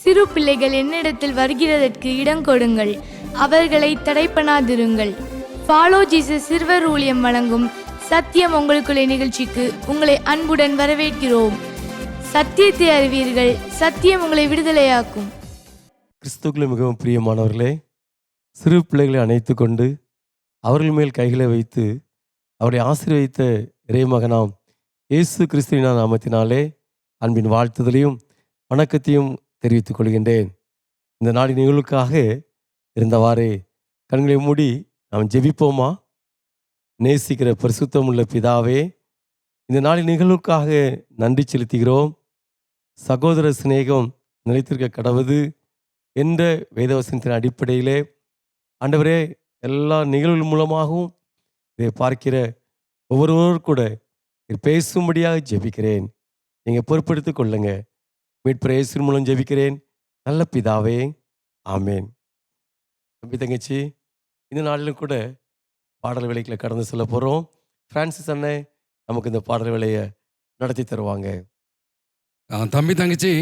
சிறு பிள்ளைகள் என்னிடத்தில் வருகிறதற்கு இடம் கொடுங்கள், அவர்களை தடை பண்ணாதிருங்கள். ஃபாலோ ஜீசஸ் சிறுவர் ஊழியம் வழங்கும் சத்தியம் உங்களுக்குள்ளே நிகழ்ச்சிக்கு உங்களை அன்புடன் வரவேற்கிறோம். சத்தியத்தை அறிவீர்கள், சத்தியம் உங்களை விடுதலையாக்கும். கிறிஸ்துக்களை மிகவும் பிரியமானவர்களே, சிறு பிள்ளைகளை அணைத்து கொண்டு அவர்கள் மேல் கைகளை வைத்து அவரை ஆசீர்வதித்த இறைமகனாம் இயேசு கிறிஸ்துவின் நாமத்தினாலே அன்பின் வாழ்த்துதலையும் வணக்கத்தையும் தெரிவித்துக் கொள்கின்றேன். இந்த நாளின் நிகழ்வுக்காக இருந்தவாறே கண்களை மூடி நாம் ஜெபிப்போமா? நேசிக்கிற பரிசுத்தமுள்ள பிதாவே, இந்த நாளின் நிகழ்வுக்காக நன்றி செலுத்துகிறோம். சகோதர சிநேகம் நிலைத்திருக்க கடவுது என்ற வேதவசனத்தின் அடிப்படையிலே ஆண்டவரே, எல்லா நிகழ்வுகள் மூலமாகவும் இதை பார்க்கிற ஒவ்வொருவரும் கூட பேசும்படியாக ஜெபிக்கிறேன். நீங்கள் பொறுப்பெடுத்துக் கொள்ளுங்க. மீட்பர் இயேசுவின் மூலம் ஜெபிக்கிறேன் நல்ல பிதாவே, ஆமேன். தம்பி தங்கச்சி, இந்த நாளிலும் கூட பாடல் வேலைகளை கடந்து செல்ல போகிறோம். பிரான்சிஸ் அண்ணன் நமக்கு இந்த பாடல் வேலையை நடத்தி தருவாங்க. தம்பி தங்கச்சி,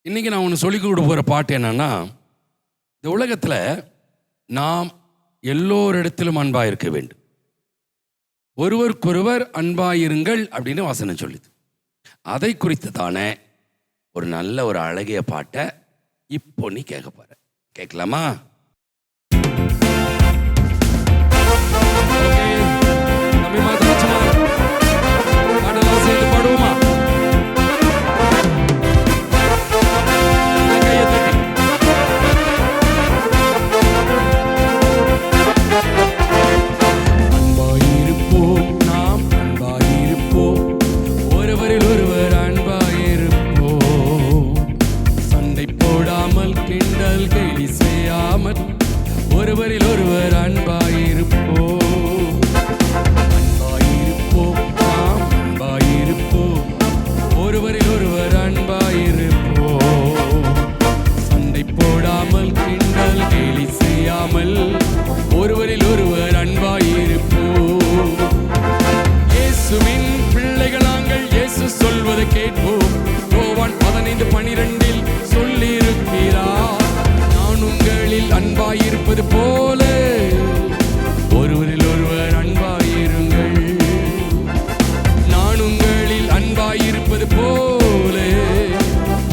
இன்றைக்கி நான் ஒன்று சொல்லிக் கொடுக்க போகிற பாட்டு என்னன்னா, இந்த உலகத்தில் நாம் எல்லோரிடத்திலும் அன்பாக இருக்க வேண்டும், ஒருவருக்கொருவர் அன்பாயிருங்கள் அப்படின்னு வசனம் சொல்லுது. அதை குறித்து தானே ஒரு நல்ல ஒரு அழகிய பாட்டை இப்போ நீ கேட்க போற. கேட்கலாமா? பாடலாம், சேர்ந்து பாடுவோமா? அன்பாயிருப்போம், நாம் அன்பாயிருப்போம், ஒருவரில் ஒருவர் அன்பாயிருப்போம், சண்டை போடாமல் கிண்டல் கேலி செய்யாமல் ஒருவரில் ஒருவர் அன்பாயிருப்போம். அன்பாயிருப்போம், நாம் அன்பாயிருப்போம், ஒருவரில் ஒருவர் அன்பாயிருப்போம், சண்டை போடாமல் கிண்டல் கேலி செய்யாமல் ஒருவரில் ஒருவர் அன்பாயிருப்போம். இயேசுவின் பிள்ளைகள் நாங்கள், இயேசு சொல்வதை கேட்போம். யோவான் 15:12 சொல்லியிருக்கிறார், நான் உங்களில் அன்பாயிருப்பது போல ஒருவரில் ஒருவர் அன்பாயிருங்கள். நான் உங்களில் அன்பாயிருப்பது போல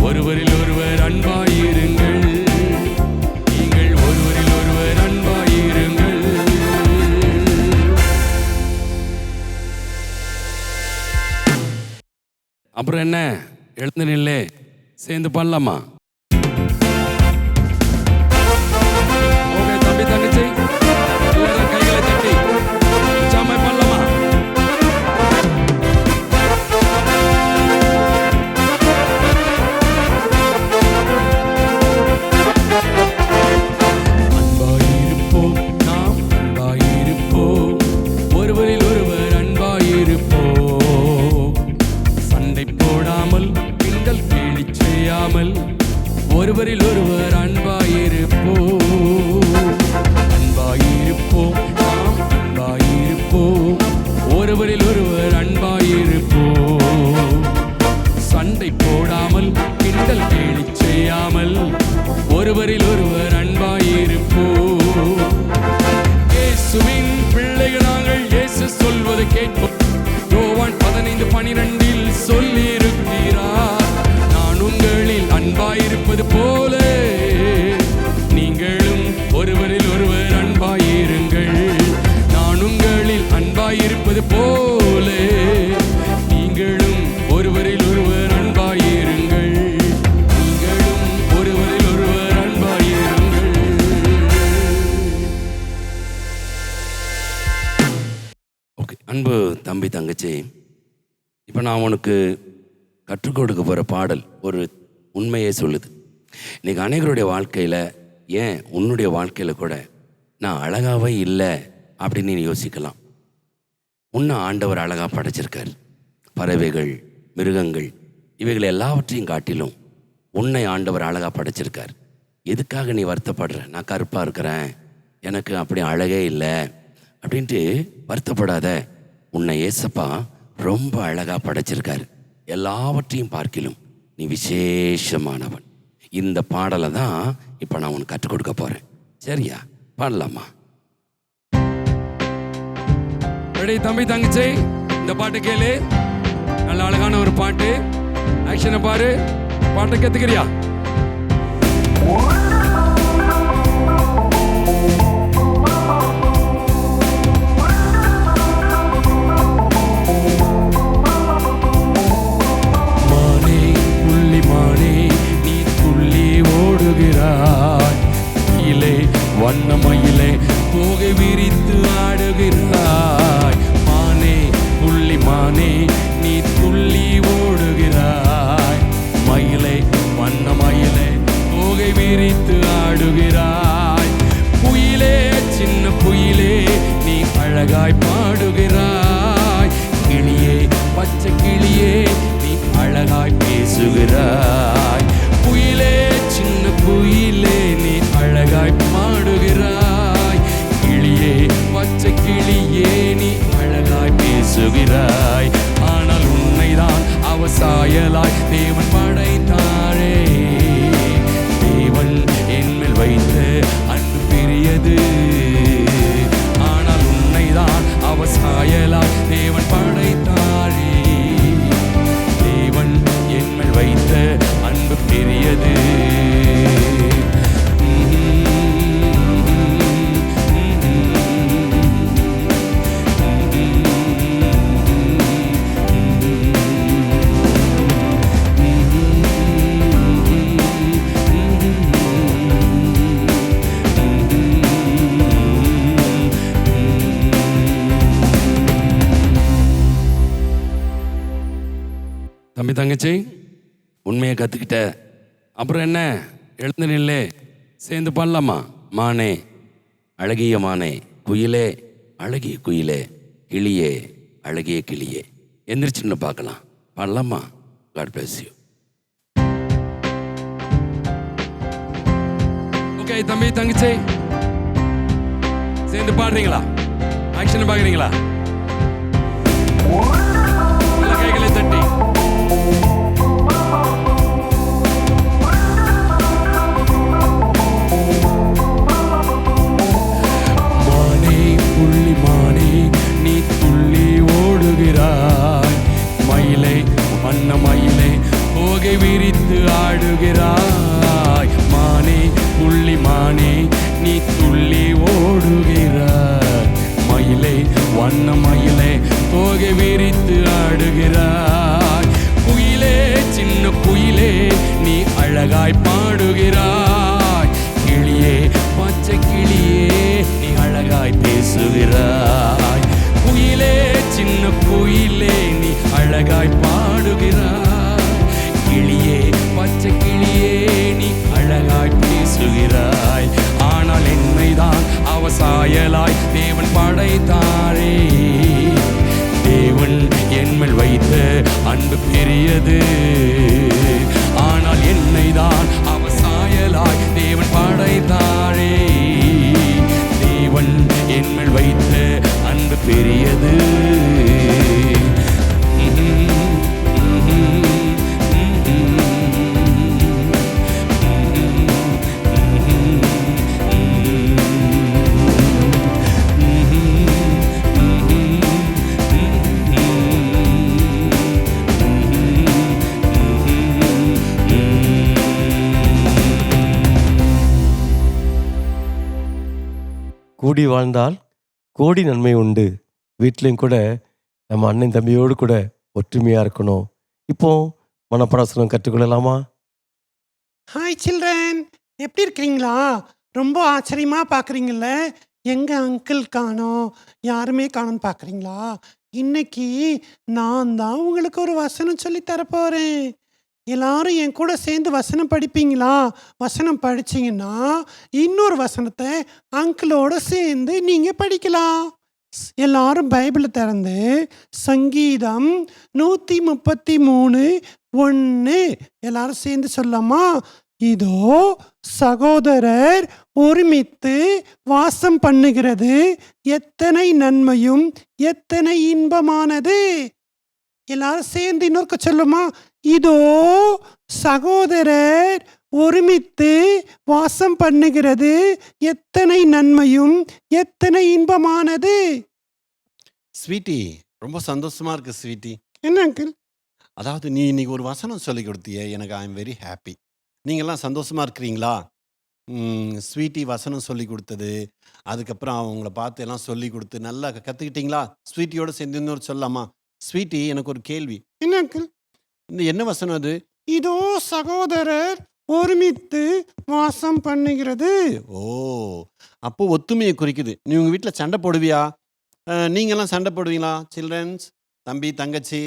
ஒருவரில் ஒருவர் அன்பாயிருங்கள். நீங்கள் ஒருவரில் ஒருவர் அன்பாயிருங்கள். அப்புறம் என்ன, எழுந்து நில்லே, சேர்ந்து பண்ணலாமா? ஓகே தம்பி தங்கச்சி, எல்லாரும் கைகளை தட்டி உற்சாகமா பண்ணலாமா? அன்பாயிருப்போம், நாம் அன்பாயிருப்போம், ஒருவரில் ஒருவர் அன்பாயிருப்போம், சண்டை போடாமல் கிண்டல் கேலி செய்யாமல் ஒருவரில் ஒருவர் அன்பாயிருப்போம். அன்பாயிருப்போம், நாம் அன்பாயிருப்போம், ஒருவரில் ஒருவர் அன்பாயிருப்போம், சண்டை போடாமல் கிண்டல் கேலி செய்யாமல் ஒருவரில் ஒருவர் அன்பாயிருப்போம். இயேசுவின் பிள்ளைகள் நாங்கள், இயேசு சொல்வதை கேட்போம். யோவான் 15:12 சொல்லியிருக்கிறார், நான் உங்களில் அன்பாயிருப்பது போல நீங்களும் ஒருவரில் ஒருவர் அன்பாயிருங்கள். நான் உங்களில் அன்பாயிருப்பது போல நீங்களும் ஒருவரில் ஒருவர் அன்பாயிருங்கள். நீங்களும் ஒருவரில் ஒருவர் அன்பாயிருங்கள். ஓகே அன்பு தம்பி தங்கச்சி, இப்போ நான் உனக்கு கற்றுக் கொடுக்க போகிற பாடல் ஒரு உண்மையை சொல்லுது. இன்றைக்கி அநேகருடைய வாழ்க்கையில், ஏன் உன்னுடைய வாழ்க்கையில் கூட நான் அழகாகவே இல்லை அப்படின்னு நீ யோசிக்கலாம். உன்னை ஆண்டவர் அழகாக படைச்சிருக்கார். பறவைகள், மிருகங்கள், இவைகள் எல்லாவற்றையும் காட்டிலும் உன்னை ஆண்டவர் அழகாக படைச்சிருக்கார். எதுக்காக நீ வருத்தப்படுற? நான் கருப்பாக இருக்கிறேன், எனக்கு அப்படி அழகே இல்லை அப்படின்ட்டு வருத்தப்படாத. உன்னை ஏசப்பா ரொம்ப அழகாக படைச்சிருக்காரு. எல்லாவற்றையும் பார்க்கிலும் நீ விசேஷமானவன். இந்த பாடலை தான் இப்போ நான் உனக்கு கற்றுக் கொடுக்க போகிறேன். சரியா? பாடலாமா? ரெடி தம்பி தங்கச்சி, இந்த பாட்டு கேளு. நல்ல அழகான ஒரு பாட்டு. ஆக்ஷனை பாரு. பாட்டை கத்துக்கிறியா? மானே புள்ளி மானே நீ துள்ளி ஓடுகிறாய், இலே வண்ணமயிலே தோகை விரித்து ஆடுகிறாய். மானே புள்ளி மானே நீ துள்ளி ஓடுகிறாய், மயிலே வண்ணமயிலே தோகை விரித்து ஆடுகிறாய். குயிலே சின்ன குயிலே நீ அழகாய் பாடுகிறாய், கிளியே பச்சை கிளியே நீ அழகாய் பேசுகிறாய். குயிலே சின்ன குயிலே நீ அழகாய் பாடுகிறாய், கிளியே பச்சை கிளியே நீ அழகாய் பேசுகிறாய். ஆனால் உன்னைதான் அவசாயலாய் தேவன் படைத்தாரே. தேவன் என்மேல் வைத்த அன்பு பெரியது. ஆனால் உன்னைதான் அவசாயலாய் தேவன் படைத்தாரே. தேவன் என்மேல் வைத்த அன்பு பெரியது. தம்பி தங்கச்சி, உண்மையை கற்றுக்கிட்ட அப்புறம் என்ன, எழுந்து நில்லே, சேர்ந்து பாடலாமா? மானே அழகிய மானே, குயிலே அழகிய குயிலே, கிளியே அழகிய கிளியே. எந்திரிச்சுன்னு பார்க்கலாம். பாடலாமா? God bless you. ஓகே தம்பி தங்கச்சி, சேர்ந்து பாடுறீங்களா? ஆக்ஷன் பார்க்குறீங்களா? கைகளை தட்டி. மானே புள்ளி மானே நீ துள்ளி ஓடுகிறாய், மயிலை வண்ண மயிலை தோகை விரித்து ஆடுகிறாய். மானே புள்ளி மானே நீ துள்ளி ஓடுகிறாய், மயிலை வண்ண மயிலை தோகை விரித்து ஆடுகிறாய். குயிலே சின்ன குயிலே நீ அழகாய் பாடுகிறாய், கிளியே பச்சை கிளியே நீ அழகாய் பேசுகிறாய். குயிலே சின்ன குயிலே நீ அழகாய் பாடுகிறாய், கிளியே பச்சை கிளியே நீ அழகாய் பேசுகிறாய். ஆனால் என்னைதான் அவசாயலாய் தேவன் படைத்தாரே. தேவன் என்மேல் வைத்த அன்பு பெரியது. ஆனால் என்னைதான் அவசாயலாய் தேவன் படைத்தாரே. தேவன் என்மேல் வைத்த அன்பு பெரியது. கூடி வாழ்ந்தால் கோடி நன்மை உண்டு. வீட்லேயும் கூட நம்ம அண்ணன் தம்பியோடு கூட ஒற்றுமையாக இருக்கணும். இப்போ மனப்பாடம் கற்றுக்கொள்ளலாமா? ஹாய் சில்ட்ரன், எப்படி இருக்கிறீங்களா? ரொம்ப ஆச்சரியமாக பார்க்குறீங்கள, எங்கள் அங்கிள் காணோம், யாருமே காணோன்னு பார்க்குறீங்களா? இன்னைக்கு நான் தான் உங்களுக்கு ஒரு வசனம் சொல்லி தரப்போகிறேன். எல்லாரும் என் கூட சேர்ந்து வசனம் படிப்பீங்களா? வசனம் படிச்சிங்கன்னா இன்னொரு வசனத்தை அங்கிளோட சேர்ந்து நீங்கள் படிக்கலாம். எல்லாரும் பைபிளை திறந்து சங்கீதம் 133:1 எல்லாரும் சேர்ந்து சொல்லலாமா? இதோ சகோதரர் ஒருமித்து வாசம் பண்ணுகிறது எத்தனை நன்மையும் எத்தனை இன்பமானது. எல்லாரும் சேர்ந்து இன்னொருக்க சொல்லுமா? இதோ சகோதரர் ஒருமித்து வாசம் பண்ணுகிறது எத்தனை நன்மையும் எத்தனை இன்பமானது. ஸ்வீட்டி, ரொம்ப சந்தோஷமா இருக்கு ஸ்வீட்டி. என்ன அங்கிள்? அதாவது நீ இன்னைக்கு ஒரு வசனம் சொல்லி கொடுத்தியே, எனக்கு ஐ எம் வெரி ஹாப்பி. நீங்கள்லாம் சந்தோஷமா இருக்கிறீங்களா? ஸ்வீட்டி வசனம் சொல்லி கொடுத்தது, அதுக்கப்புறம் அவங்கள பார்த்து எல்லாம் சொல்லி கொடுத்து நல்லா கற்றுக்கிட்டீங்களா? ஸ்வீட்டியோட சேர்ந்து இன்னொரு சொல்லலாமா? ஸ்வீட்டி, எனக்கு ஒரு கேள்வி. என்ன அங்கிள்? இந்த என்ன வசனம் அது? இதோ சகோதரர் ஒருமித்து வாசம் பண்ணுகிறது. ஓ, அப்போ ஒத்துமையை குறிக்குது. நீ உங்கள் வீட்டில் சண்டை போடுவியா? நீங்கள்லாம் சண்டை போடுவீங்களா? சில்ட்ரன்ஸ், தம்பி தங்கச்சி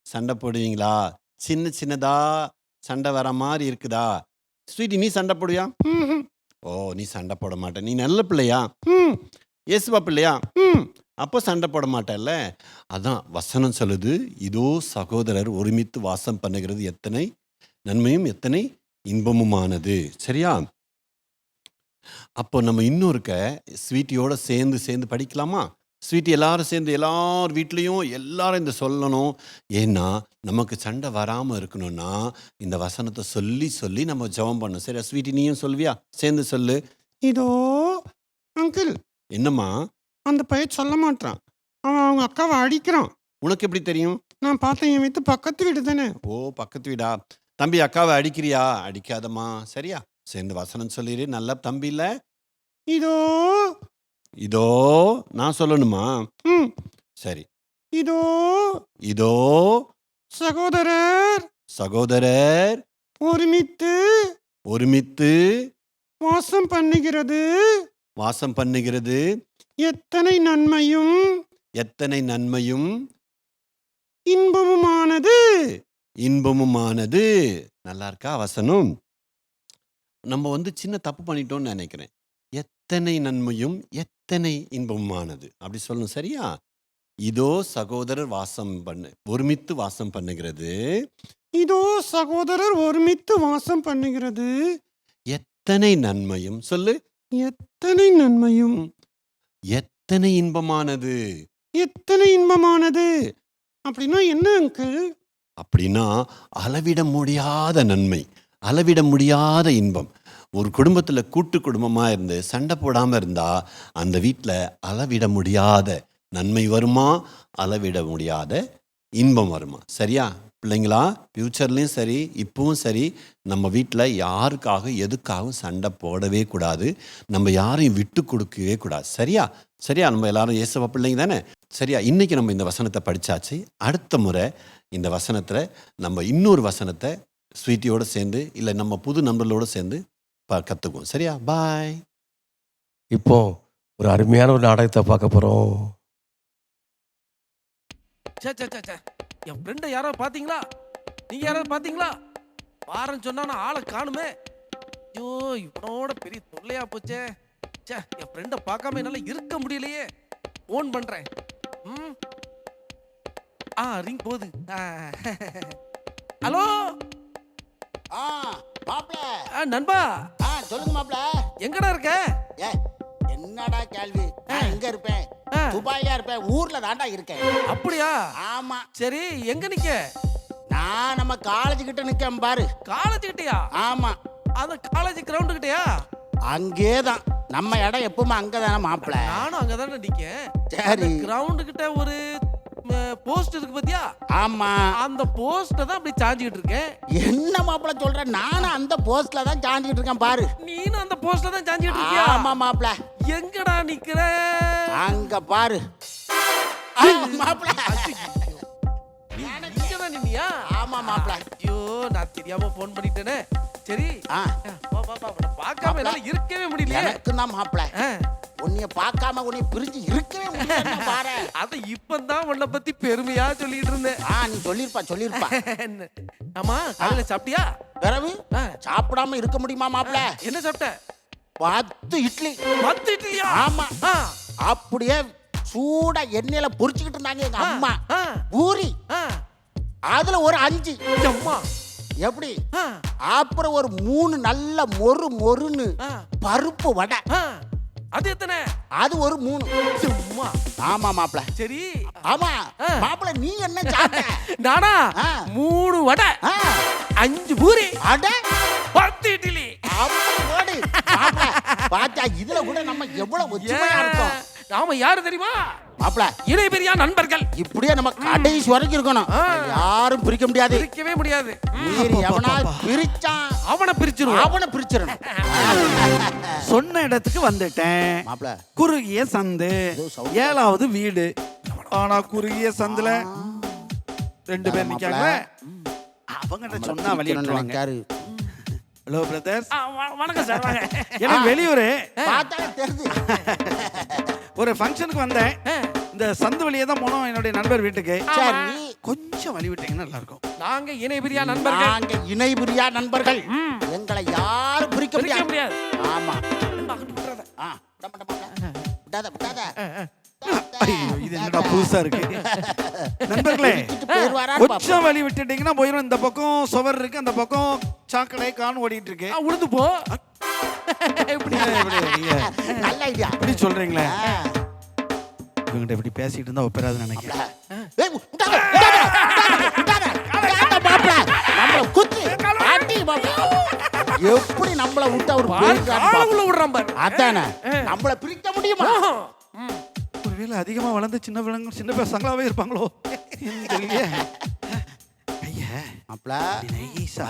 சண்டை போடுவீங்களா? சின்ன சின்னதா சண்டை வர மாதிரி இருக்குதா? ஸ்வீட்டி, நீ சண்டை போடுவியா? ம்ஹும். ஓ, நீ சண்டை போட மாட்ட. நீ நல்ல பிள்ளையா? ம், இயேசுவா பிள்ளையா? ம். அப்போ சண்டை போட மாட்டல்ல. அதான் வசனம் சொல்லுது, இதோ சகோதரர் ஒருமித்து வாசம் பண்ணுகிறது எத்தனை நன்மையும் எத்தனை இன்பமுமானது. சரியா? அப்போ நம்ம இன்னொருக்க ஸ்வீட்டியோட சேர்ந்து சேர்ந்து படிக்கலாமா? ஸ்வீட்டி எல்லாரும் சேர்ந்து எல்லார் வீட்லேயும் எல்லாரும் இந்த சொல்லணும். ஏன்னா நமக்கு சண்டை வராமல் இருக்கணும்னா இந்த வசனத்தை சொல்லி சொல்லி நம்ம ஜெபம் பண்ணணும். சரியா ஸ்வீட்டி, நீயும் சொல்வியா? சேர்ந்து சொல்லு. இதோ அங்கிள், என்னம்மா? அந்த பையன் சொல்ல மாட்டான். அவன் அவங்க அக்காவை அடிக்கிறான். உனக்கு எப்படி தெரியும்? நான் பார்த்தேன், என் வீட்டு பக்கத்து வீடு தானே. ஓ, பக்கத்து வீடா? தம்பி அக்காவை அடிக்கிறியா? அடிக்காதம்மா. சரியா? சேர்ந்து வசனம் சொல்லிடு. நல்ல தம்பி இல்ல. இதோ இதோ நான் சொல்லணுமா? ம், சரி. இதோ இதோ சகோதரர் சகோதரர் ஒருமித்து ஒருமித்து வாசம் பண்ணுகிறது வாசம் பண்ணுகிறது எத்தனை நன்மையும் எத்தனை நன்மையும் இன்பமுமானது. இன்பமுமானது. நல்லா இருக்கா வசனம்? நம்ம சின்ன தப்பு பண்ணிட்டோம்னு நினைக்கிறேன். எத்தனை நன்மையும் எத்தனை இன்பமுமானது அப்படி சொல்லணும். சரியா? இதோ சகோதரர் ஒருமித்து வாசம் பண்ணுகிறது. இதோ சகோதரர் ஒருமித்து வாசம் பண்ணுகிறது எத்தனை நன்மையும் சொல்லு. எத்தனை நன்மையும் எத்தனை இன்பமானது. எத்தனை இன்பமானது. அப்படின்னா என்ன அங்கிள்? அப்படின்னா அளவிட முடியாத நன்மை, அளவிட முடியாத இன்பம். ஒரு குடும்பத்தில் கூட்டு குடும்பமாக இருந்து சண்டை போடாமல் இருந்தால் அந்த வீட்டில் அளவிட முடியாத நன்மை வருமா, அளவிட முடியாத இன்பம் வருமா? சரியா பிள்ளைங்களா? ஃப்யூச்சர்லேயும் சரி இப்பவும் சரி நம்ம வீட்டில் யாருக்காக எதுக்காகவும் சண்டை போடவே கூடாது. நம்ம யாரையும் விட்டு கொடுக்கவே கூடாது. சரியா? சரியா? நம்ம எல்லாரும் இயேசுவ பிள்ளைங்க தானே? சரியா? இன்றைக்கி நம்ம இந்த வசனத்தை படித்தாச்சு. அடுத்த முறை இந்த வசனத்தில் நம்ம இன்னொரு வசனத்தை ஸ்வீட்டியோடு சேர்ந்து இல்லை நம்ம புது நண்பர்களோடு சேர்ந்து கற்றுக்குவோம். சரியா? பாய். இப்போ ஒரு அருமையான ஒரு நாடகத்தை பார்க்க போகிறோம். என் ஃப்ரெண்டை யாராவது பார்த்தீங்களா? நீங்க யாராவது பார்த்தீங்களா? வாரன்னு சொன்னா நான் ஆளை காணுமே. ஐயோ, இவனோட பெரிய தொல்லையா போச்சே. என் ஃப்ரெண்டை பார்க்காம என்னால இருக்க முடியலையே. ஃபோன் பண்றேன். ரிங் போகுது. ஹலோ மாப்ள. நண்பா, சொல்லுங்க மாப்ள. எங்கடா இருக்க? என்னடா கேள்வி? நான் எங்க இருப்பேன்? துபாயில இருப்பேன். ஊர்ல தாண்டா இருக்கேன். அப்படியா? ஆமா. சரி, எங்க நிக்க? நான் நம்ம காலேஜ் கிட்ட நிக்கேன் பாரு. காலேஜ் கிட்டயா? ஆமா. அந்த காலேஜ் கிரவுண்ட் கிட்டயா? அங்கேதான். நம்ம இடம் எப்பவுமே அங்கதானே மாப்ள. நானும் அங்கதானே நிக்கேன். சரி. கிரவுண்ட் கிட்ட ஒரு போஸ்ட் இருக்கு பாத்தியா? ஆமா. அந்த போஸ்ட்ல தான் அப்படி சாஞ்சிட்டு இருக்கேன். என்ன மாப்ள சொல்ற? நானும் அந்த போஸ்ட்ல தான் சாஞ்சிட்டு இருக்கேன் பாரு. நீனும் அந்த போஸ்ட்ல தான் சாஞ்சிட்டு இருக்கியா? ஆமா மாப்ள. எங்கடா நிக்கிற? அங்க பாரு மாப்ள. இங்கதான் நின்னியா? ஆமா மாப்ள. ஐயோ, நான் தெரியாம போன் பண்ணிட்டேனே. சரி, பார்க்காம என்னால இருக்கவே முடியல. எனக்கு தான் மாப்ள. உன்னைய பார்க்காம உன்னை பிரிஞ்சு இருக்கவே முடியல பாரு. அத இப்பதான் உன்னை பத்தி பெருமையா சொல்லிட்டு இருந்தேன். நீ சொல்லிருப்பா. ஆமா, காலையில சாப்பிட்டியா? பிறகு சாப்பிடாம இருக்க முடியுமா மாப்ள? என்ன சாப்பிட்ட? 10 இட்லி. 10 இட்லியா? ஆமா. அப்படியே சூடா எண்ணெயில பொரிச்சுக்கிட்டு இருந்தாங்க எங்க அம்மா. பூரி அதுல ஒரு 5. அம்மா எப்படி? அப்புறம் ஒரு 3 நல்ல மொறுன்னு பருப்பு வடை. அது எத்தனை? அது ஒரு 3. சும்மா. ஆமா மாப்ள. சரி. ஆமா மாப்ள, நீ என்ன சாப்பிட்ட? நானா 3 வடை 5 பூரி. அட 10 இட்லி. அப்படி ஓடு. மாப்ள, பாத்தா இதுல கூட நம்ம எவ்வளவு ஒற்றுமையா இருக்கோம். நாம யாரு தெரியுமா? மாப்ள, இணை பெரியா நண்பர்கள். இப்படியே நம்ம கடைசி வரைக்கும் இருக்கணும். யாரும் பிரிக்க முடியாது. பிரிக்கவே முடியாது. மீறி எவனா பிரிச்சான் அவனை பிரிச்சிருவோம். அவனை பிரிச்சிடணும். சொன்ன இடத்துக்கு வந்துட்டேன். மாப்ள, குறுகிய சந்து, 7வது வீடு. ஆனா குறுகிய சந்துல 2 பேர் நிக்காங்க. அவங்ககிட்ட சொன்னா வழி விட்டுருவாங்க. நினைக்காரு. ஹலோ பிரதர்ஸ், வணக்கம் சார். வாங்க. எனக்கு வெளியூரு பார்த்தாலே தெரியுது. ஒரு ஃபங்க்ஷனுக்கு வந்தேன். இந்த சந்து வழியே தான் போனோம் என்னுடைய நண்பர் வீட்டுக்கு. சரி, கொஞ்சம் வழி விட்டீங்கன்னா நல்லா இருக்கும். நாங்க இணை பெரியா நண்பர்கள். நாங்க இணை பிரியா நண்பர்கள். எங்களை யாரும் பிரிக்க பிரிக்க முடியாது. முடியாது. ஆமா. நண்பா, அங்கிட்டு விட்டுறாத. விட மாட்டேன் மாப்ள. விடாத, விடாத. ஐயோ, இது என்னடா புதுசா இருக்கு. நண்பர்களே, போயிருவாரான்னு கொஞ்சம் வழி விட்டுட்டீங்கன்னா போயிடும். இந்த பக்கம் சுவர் இருக்கு, அந்த பக்கம் சாக்கடை கான் ஓடிட்டு இருக்கு. உழுந்து போ. இப்படி நல்ல ஐடியா. இப்படி சொல்றீங்களே, இவங்கிட்ட இப்படி பேசிட்டு இருந்தா ஒப்பேராதுன்னு நினைக்கிறேன். ஏய், விடாத, விடாத, விடாத, விடாத மாப்ள. நம்மள குத்து, பாட்டி மாப்ள. எப்படி நம்மள விட்டு அவர் போயிருக்காரு ஆளுக்குள்ள விடுறான் பாரு. அதானே, நம்மள பிரிக்க முடியுமா? ஒருவேளை அதிகமா வளர்ந்து சின்ன பசங்களாவே இருப்பாங்களோ தெரியலையே. ஐயா மாப்ள, நைஸா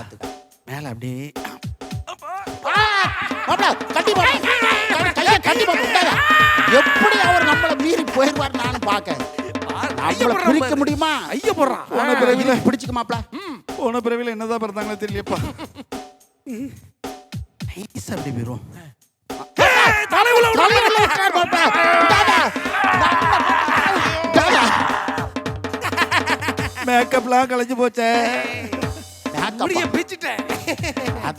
மேல அப்படியே மாப்ள, கட்டி மாப்ள. கையை கட்டி மாப்ள, விடாத. எப்படி அவர் நம்மள மீறி போயிருவார் நான் பாக்க. நம்மள பிரிக்க முடியுமா? ஐயா போடுறான். போன பிறவில பிடிச்சுக்க மாப்ள. போன பிறவில என்னதான் பிறந்தாங்களோ தெரியலப்பா. நைஸா அப்படி போயிரும். தலைவுல தலையில உட்கார் மாப்ள. விடாத. விடாத. மேக்கப்லாம் கலைஞ்சு போச்சே. முடிய பிச்சிட்டேன்.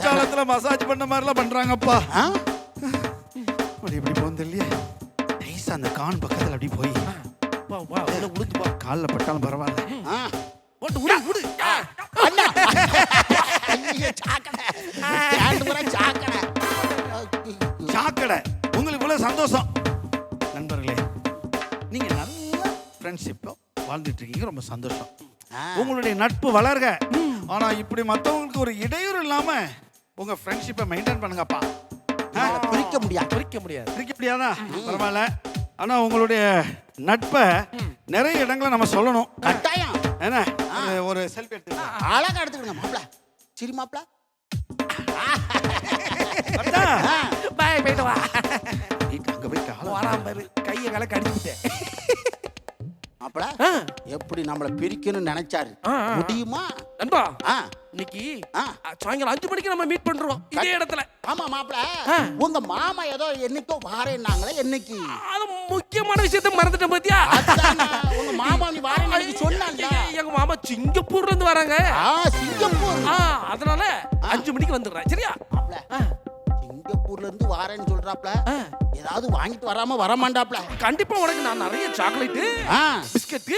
காலத்துல மசாஜ் பண்ண மாதிரிலாம் பண்றாங்கப்பா. ஆ? அப்படி இப்படி போகும் தெரியலையே. நைஸா அந்த கான் பக்கத்துல அப்படி போய் வா வா உள்ள உளுந்து போ. காலில் பட்டாலும் பரவாயில்ல. ஆ. போட்டு உடு உடு. அண்ணா. ஐயே, சாக்கடை. ஸ்டாண்ட் பூரா சாக்கடை. சாக்கடை. உங்களுக்கு இவ்வளவு சந்தோஷம். நண்பர்களே, நீங்க நல்ல ஃப்ரெண்ட்ஷிப் வாழ்ந்துட்டு இருக்கீங்க, ரொம்ப சந்தோஷம். உங்களுடைய நட்பு வளர்க. ஆனா இப்படி மத்தவங்களுக்கு ஒரு இடையூறு இல்லாம உங்க ஃப்ரெண்ட்ஷிப்பை மெயின்டைன் பண்ணுங்கப்பா. பிரிக்க முடியாது. பிரிக்க முடியாது. இருக்க முடியாதா? பரவாயில்ல. ஆனா உங்களுடைய நட்பை நிறைய இடங்களை நம்ம சொல்லணும். கட்டாயம். என்ன, ஒரு செல்ஃபி எடுத்து அழகா எடுத்துக்கங்க மாப்ள. சரி மாப்ள. பாய் போயிட்டு வா. அங்க போய் காலம் வராம பாரு. கையை வேலை கடிச்சு விட்டேன். மாப்ள, எப்படி நம்மள பிரிக்கணும்னு நினைச்சாரு. முடியுமா? நண்பா, ஆ. இன்னைக்கு ஆ. சாயங்காலம் 5 மணிக்கு நம்ம மீட் பண்றோம் இதே இடத்துல. ஆமா மாப்ள, உங்க மாமா ஏதோ என்னைக்கோ வாரேன்னாங்களே, என்னைக்கு? அது முக்கியமான விஷயத்தை மறந்துட்டேன் பாத்தியா? அதானே, உங்க மாமா நீ வாரேன்னு சொன்னாங்க. எங்க மாமா சிங்கப்பூர்ல இருந்து வராங்க. சிங்கப்பூர். அதனால 5 மணிக்கு வந்துடுறேன். சரியா? மாப்ள, சிங்கப்பூர்ல இருந்து வாரேன்னு சொல்றாப்ல. ஏதாவது வாங்கிட்டு வராம வரமாட்டாப்ல. கண்டிப்பா உனக்கு நான் நிறைய சாக்லேட், பிஸ்கட்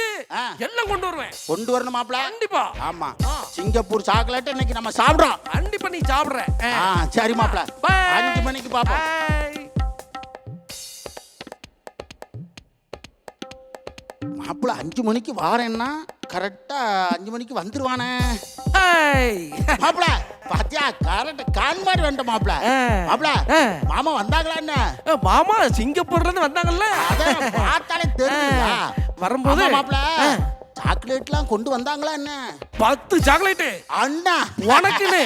எல்லாம் கொண்டு வருவேன். கொண்டு வரணும் மாப்ள. கண்டிப்பா. ஆமா, சிங்கப்பூர் சாக்லேட் இன்னைக்கு நம்ம சாப்பிடுறோம். கண்டிப்பா நீ சாப்பிடுற. சரி மாப்ள, 5 மணிக்கு பாப்போம். மாப்ள 5 மணிக்கு வாரேன்னா கரெக்டா 5 மணிக்கு வந்துருவானே. மாப்ள, பாத்தியா, கரெக்ட் கான் மாதிரி வந்துட்ட மாப்ள. மாப்ள, மாமா வந்தாங்களா என்ன? மாமா சிங்கப்பூர்ல இருந்து வந்தாங்கல்ல, அத பார்த்தாலே தெரியுதா? வரும்போது மாப்ள சாக்லேட்லாம் கொண்டு வந்தாங்களா என்ன? 10 சாக்லேட் அண்ணா உனக்குன்னு.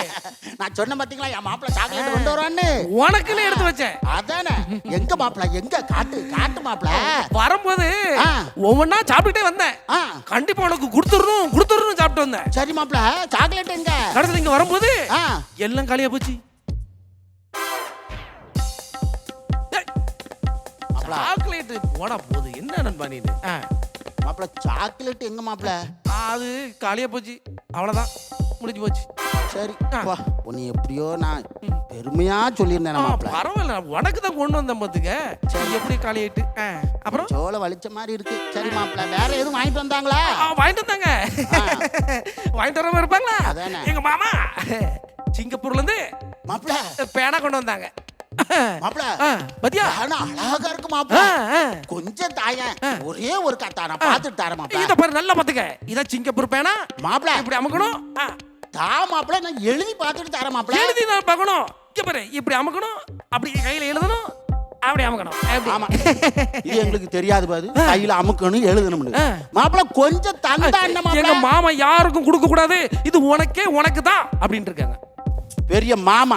நான் சொன்ன பாத்தீங்களா, என் மாப்ள சாக்லேட் கொண்டு வரான்னு. உனக்குன்னு எடுத்து வச்சேன். அதானே, எங்க மாப்ள, எங்க காட்டு காட்டு மாப்ள. வரும்போது ஒவ்வொன்னா சாப்பிட்டுட்டே வந்தேன். கண்டிப்பா உனக்கு கொடுத்துடணும் சாப்பிட்டு வந்தேன். சரி மாப்ள, சாக்லேட் எங்க? கடைசில இங்க வரும்போது எல்லாம் காலியா போச்சு. சாக்லேட் போனா போகுது. என்ன நண்பா நீ? மாப்ள, சாக்லேட் எங்க மாப்ள? அது காலியா போச்சு. அவ்வளவுதான், முடிஞ்சு போச்சு. சரி, உன்னை எப்படியோ நான் பெருமையா சொல்லியிருந்தேன் மாப்ள. பரவாயில்ல, உனக்கு தான் கொண்டு வந்தேன் பாத்துக்க. எப்படி காலி ஆயிட்டு அப்புறம் சோள வலிச்ச மாதிரி இருக்கு. சரி மாப்ள, வேற எதுவும் வாங்கிட்டு வந்தாங்களா? வாங்கிட்டு வந்தாங்க. வாங்கிட்டு வராம இருப்பாங்களா? அதானே. எங்க மாமா சிங்கப்பூர்ல இருந்து மாப்ள பேனா கொண்டு வந்தாங்க. மாப்ள, பாத்தியா, அழகா இருக்கு மாப்ள. கொஞ்சம் தாயேன், ஒரே ஒரு கத்தா நான் பாத்துட்டு தரேன் மாப்ள. இத பாரு, நல்லா பாத்துக்க. இத சிங்கப்பூர் பேனா மாப்ள. இப்படி அமுக்கணும். தா மாப்பிள்ள, நான் எழுதி பார்த்துட்டு தரேன் மாப்பிள்ள. எழுதி நான் பார்க்கணும். இங்க பாரு, இப்படி அமுக்கணும், அப்படி கையில எழுதணும், அப்படி அமுக்கணும். எப்படி? ஆமா, இது எங்களுக்கு தெரியாது பாரு. கையில அமுக்கணும், எழுதணும்னு. மாப்பிள்ள கொஞ்சம் தந்தா என்ன எங்க மாப்பிள்ள? மாமா யாருக்கும் கொடுக்க கூடாது, இது உனக்கே உனக்கு தான் அப்படின்னு இருக்காங்க. பெரிய மாமா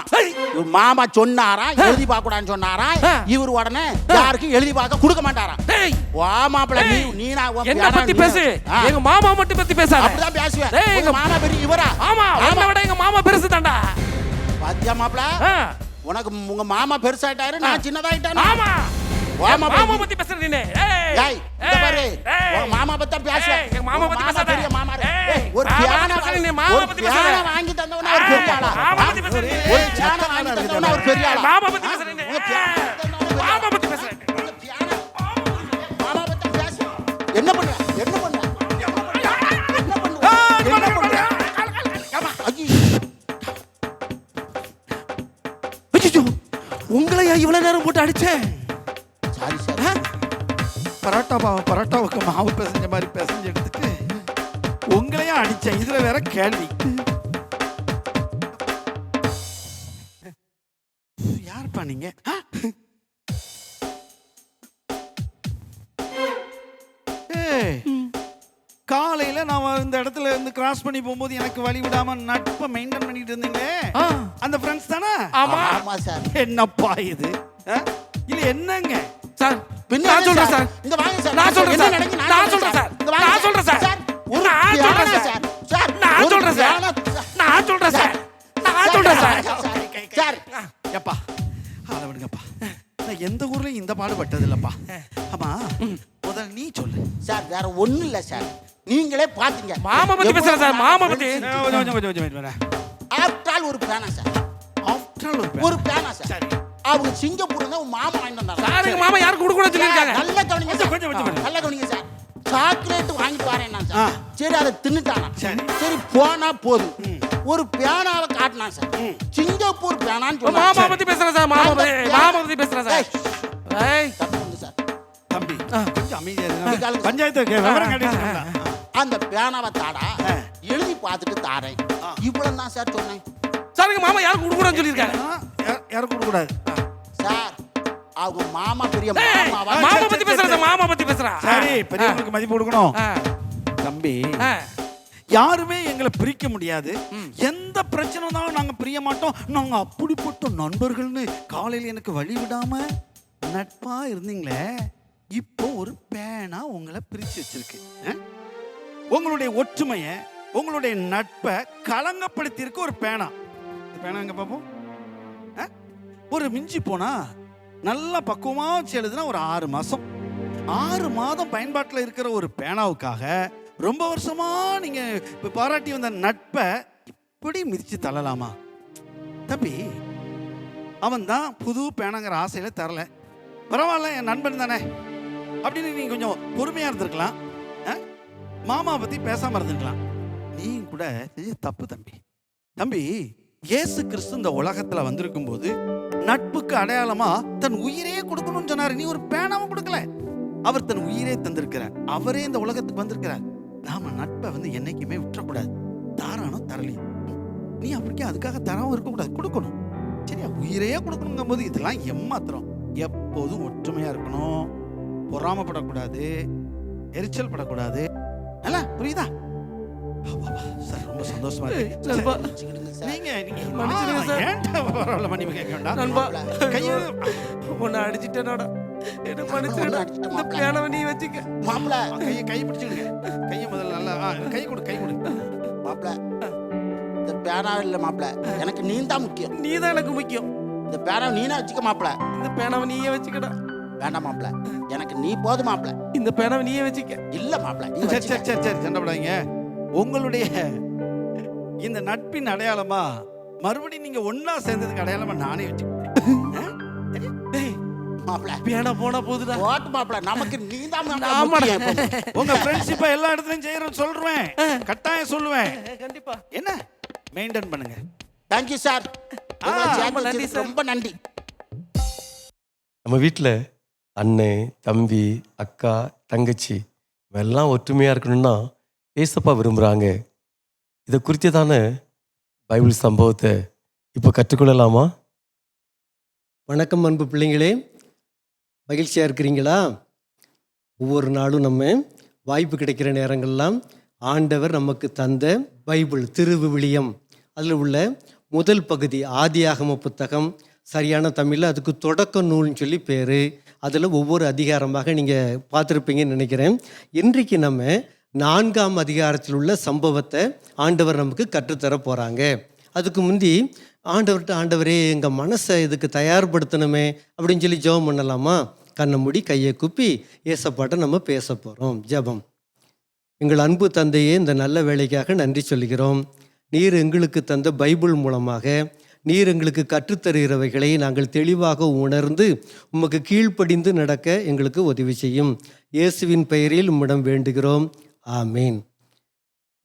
இவர் மாமா சொன்னாரா எழுதி பார்க்க கூடாதுன்னு சொன்னாரா? இவர் உடனே யாருக்கும் எழுதி பார்க்க கொடுக்க மாட்டாரா? டேய், வா மாப்பிள்ள, நீ நான் உன் என்ன பேரன் பத்தி நீ. பேசு, ஆ, எங்க மாமா மட்டும் பத்தி பேசாத. அப்படிதான் பேசுவேன். டேய், உங்க மாமா பெரிய இவரா? ஆமா, உன்னை விட எங்க மாமா பெருசு தான்டா. பாத்தியா மாப்பிள்ள, ஆ, உனக்கு உங்க மாமா பெருசாயிட்டாரு, நான் சின்னதாயிட்டேன். ஆமா, வா மாப்பிள்ள. மாமா பத்தி பேசுற நீ. ஏய், இங்க பாரு, உங்க மாமா பத்தி தான் பேசுவேன். எங்க மாமா பத்தி பேசாத. பெரிய மாமா. ஏய், ஒரு மாமா பியானோ பத்தி பேசுற நீ, மாமா பத்தி பேசாத. வாங்கி தந்தவனா ஒரு பெரிய ஆளா? மாமா பத்தி பேசுற நீ. ஒரு பியானோ வாங்கி தந்தவனா ஒரு பெரிய ஆளா? மாமா பத்தி பேசுற நீ. உங்க பியானோ தந்தவனா மாமா பத்தி பேசுற. உங்க பியானோ மாமா பத்தி பேசு. என்ன பண்ற? என்ன பண்ற? என்ன பண்ற? என்ன பண்ற? ஐயோ, ஐயோ, உங்களையா இவ்வளவு நேரம் போட்டு அடிச்சேன்? Sorry sir. பரோட்டாவுக்கு மாவு பிசைஞ்ச மாதிரி பிசைஞ்சு எடுத்துட்டு உங்களையும் அடிச்சேன். இதுல வேற கேள்வி. யாருப்பா நீங்க? ஏய், காலையில நான் இந்த இடத்துல இருந்து கிராஸ் பண்ணி போகும்போது எனக்கு வழி விடாம நட்பை மெயின்டைன் பண்ணிட்டு இருந்தீங்க. அந்த ஃப்ரெண்ட்ஸ் தானே? ஆமா ஆமா சார். என்னப்பா இது? இல்ல என்னங்க சார், பின்ன நான் சொல்றேன் சார். இங்க வாங்க சார். நான் சொல்றேன் என்ன சார். நடக்குது? நான் சொல்றேன் சார். இங்க வாங்க நான் சொல்றேன் சார். ஒரு நான் பியானோ சொல்றேன் சார். சார், நான் ஒரு சொல்றேன் சார். பியானோ நான் சொல்றேன் சார். நான் சொல்றேன் சார். சார், எப்பா அதை விடுங்கப்பா. நான் எந்த ஊர்லயும் இந்த பாடுபட்டது இல்லப்பா. ஆமா, முதல்ல நீ சொல்லு. சார் வேற ஒண்ணும் இல்ல சார். நீங்களே பாத்தீங்க. மாமா பத்தி பேசுற சார். மாமா பத்தி. ஆஃப்டர் ஆல் ஒரு பேனா சார். ஒரு பேனா சார். சரி. அவங்க சிங்கப்பூர்ல இருந்து ஒரு மாமா வாங்கிட்டு வந்தாங்க. சார், எங்க மாமா யாருக்கு கொடுக்க கூடாது சொல்லிருக்காங்க. நல்ல கவனிங்க சார். கொஞ்சம். நல்ல கவனிங்க சார். சாக்லேட் வாங்கிட்டு வரேன் நான் சார். சரி, அதை தின்னுட்டானா. சரி. சரி, போனா போதும். ஒரு பேனாவை காட்டினான் சார். சிங்கப்பூர் பேனான்னு சொன்னான். மாமா பத்தி பேசுறேன் சார். மாமா பத்தி பேசுறேன் சார். ஏய், தப்பு வந்து சார். தம்பி கொஞ்சம் அமைதியா இந்த இரு. காலத்துல- பஞ்சாயத்து விவரம் கேட்டீங்களா? அந்த பேனாவை தாடா, எழுதி பார்த்துட்டு தாரேன். இவ்வளவு தான் சார் சொன்னேன். சார், எங்க மாமா யாருக்கு கொடுக்க கூடாதுன்னு சொல்லிருக்காங்க. யாரும் கொடுக்க கூடாது சார், அவங்க மாமா பெரிய ஏய், மாமாவா? மாமா பத்தி பேசுறேன் சார். மாமா பத்தி பேசுறேன். சரி, பெரியவங்களுக்கு மதிப்பு கொடுக்கணும். ஆ, தம்பி, ஆ. யாருமே எங்களை பிரிக்க முடியாது. எந்த பிரச்சனை வந்தாலும் நாங்க பிரிய மாட்டோம். நாங்க அப்படிப்பட்ட நண்பர்கள்னு காலையில எனக்கு வழி விடாம நட்பா இருந்தீங்களே, இப்போ ஒரு பேனா உங்களை பிரிச்சு வச்சிருக்கு. உங்களுடைய ஒற்றுமையை, உங்களுடைய நட்பை களங்கப்படுத்தி இருக்க ஒரு பேனா. இந்த பேனா எங்க பார்ப்போம். ஒரு மிஞ்சி போனா நல்லா பக்குவமா வச்சு எழுதுனா ஒரு 6 மாசம். 6 மாதம் பயன்பாட்டில் இருக்கிற ஒரு பேனாவுக்காக ரொம்ப வருஷமா நீங்க பாராட்டி வந்த நட்பை இப்படி மிதிச்சு தள்ளலாமா? தம்பி, அவன் தான் புது பேனாங்கிற ஆசையில தரல. பரவாயில்ல, என் நண்பன் தானே அப்படின்னு நீங்க கொஞ்சம் பொறுமையா இருந்திருக்கலாம். மாமா பத்தி பேசாம இருந்திருக்கலாம். நீ கூட செஞ்ச தப்பு தம்பி. தம்பி, இயேசு கிறிஸ்து இந்த உலகத்துல வந்திருக்கும் போது நட்புக்கு அடையாளமா தன் உயிரையே கொடுக்கணும்னு சொன்னாரு. நீ ஒரு பேனாவும் கொடுக்கல, அவர் தன் உயிரே தந்திருக்கிறார். அவரே இந்த உலகத்துக்கு வந்திருக்கிறார். நாம நட்பை என்னைக்குமே விட்டுறக்கூடாது. தாரானும் தரலையும். நீ அப்படிக்கே அதுக்காக தராவும் இருக்கக்கூடாது, கொடுக்கணும். சரியா? உயிரையே கொடுக்கணுங்கும் போது இதெல்லாம் ஏமாத்திரம். எப்போதும் ஒற்றுமையா இருக்கணும், பொறாமப்படக்கூடாது, எரிச்சல் படக்கூடாது. அல்ல, புரியுதா? சார், ரொம்ப சந்தோஷமா இருக்கு. நண்பா, நீங்க மன்னிச்சிடுங்க சார். ஏன்டா பரவாயில்ல, மன்னிப்பு கேட்க வேண்டாம். நண்பா, கையை உன்னை அடிச்சிட்டேனோட என்ன மன்னிச்சிடுடா. இந்த பேனாவை நீ வச்சுக்க. மாப்பிள, கை பிடிச்சிடுங்க. கையை முதல்ல நல்லா கை கொடு. மாப்பிள, இந்த பேனா இல்ல மாப்பிள, எனக்கு நீ தான் முக்கியம். நீ தான் எனக்கு முக்கியம். இந்த பேனாவை நீனா வச்சுக்க மாப்பிள. இந்த பேனாவை நீயே வச்சுக்கடா. வேண்டாம் மாப்பிள, எனக்கு நீ போதும் மாப்பிள. இந்த பேனாவை நீயே வச்சுக்க. இல்ல மாப்பிள, நீ சரி வச்சுக்க. சரி சரி சண்டை போடாதீங்க. உங்களுடைய இந்த நட்பின் அடையாளமா மறுபடியும் நீங்க ஒன்னா சேர்ந்ததுக்கு அடையாளமா நானே வச்சுக்கிறேன். மாப்பிள, பேனா போனா போதுடா. போட்டு மாப்பிள, நமக்கு நீ தான் ஆமாடா. முக்கியம் எப்பவுமே. உங்க ஃப்ரெண்ட்ஷிப்பை எல்லா இடத்துலயும் செய்யறேன்னு சொல்றேன். கட்டாயம் சொல்லுவேன். கண்டிப்பா. என்ன மெயின்டைன் பண்ணுங்க. Thank you sir. ரொம்ப நன்றி சார். ரொம்ப நன்றி. நம்ம வீட்டில் அண்ணன், தம்பி, அக்கா, தங்கச்சி எல்லாம் ஒற்றுமையாக இருக்கணும்னா ஏசப்பா விரும்புகிறாங்க. இதை குறித்ததான பைபிள் சம்பவத்தை இப்போ கற்றுக்கொள்ளலாமா? வணக்கம் அன்பு பிள்ளைங்களே, மகிழ்ச்சியாக இருக்கிறீங்களா? ஒவ்வொரு நாளும் நம்ம வாய்ப்பு கிடைக்கிற நேரங்கள்லாம் ஆண்டவர் நமக்கு தந்த பைபிள் திருவிவிலியம் அதில் உள்ள முதல் பகுதி ஆதியாகம புத்தகம், சரியான தமிழில் அதுக்கு தொடக்க நூல்னு சொல்லி பேர். அதில் ஒவ்வொரு அதிகாரமாக நீங்கள் பார்த்துருப்பீங்கன்னு நினைக்கிறேன். இன்றைக்கு நம்ம 4ஆம் அதிகாரத்தில் உள்ள சம்பவத்தை ஆண்டவர் நமக்கு கற்றுத்தர போகிறாங்க. அதுக்கு முந்தி ஆண்டவரே எங்கள் மனசை இதுக்கு தயார்படுத்தணுமே அப்படின்னு சொல்லி ஜெபம் பண்ணலாமா? கண்ணை மூடி கையை கூப்பி ஏசப்பாட்ட நம்ம பேச போகிறோம். ஜெபம். எங்கள் அன்பு தந்தையே, இந்த நல்ல வேலைக்காக நன்றி சொல்கிறோம். நீர் எங்களுக்கு தந்த பைபிள் மூலமாக நீர் எங்களுக்கு கற்றுத்தருகிறவைகளை நாங்கள் தெளிவாக உணர்ந்து உமக்கு கீழ்ப்படிந்து நடக்க எங்களுக்கு உதவி செய்யும். இயேசுவின் பெயரில் உம்மிடம் வேண்டுகிறோம். ஆமீன்.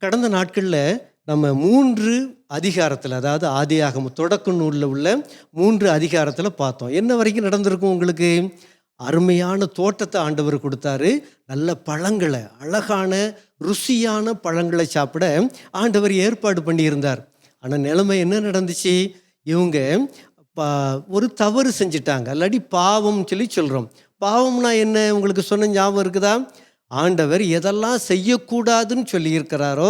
கடந்த நாட்களில் நம்ம 3 அதிகாரத்தில், அதாவது ஆதியாகம தொடக்க நூலில் உள்ள 3 அதிகாரத்தில் பார்த்தோம். என்ன வரைக்கும் நடந்திருக்கும் உங்களுக்கு? அருமையான தோட்டத்தை ஆண்டவர் கொடுத்தாரு. நல்ல பழங்களை, அழகான ருசியான பழங்களை சாப்பிட ஆண்டவர் ஏற்பாடு பண்ணியிருந்தார். ஆனால் நிலைமை என்ன நடந்துச்சு? இவங்க ஒரு தவறு செஞ்சிட்டாங்க, இல்லாட்டி பாவம்னு சொல்லி சொல்கிறோம். பாவம்னா என்ன உங்களுக்கு சொன்ன ஞாபகம் இருக்குதா? ஆண்டவர் எதெல்லாம் செய்யக்கூடாதுன்னு சொல்லியிருக்கிறாரோ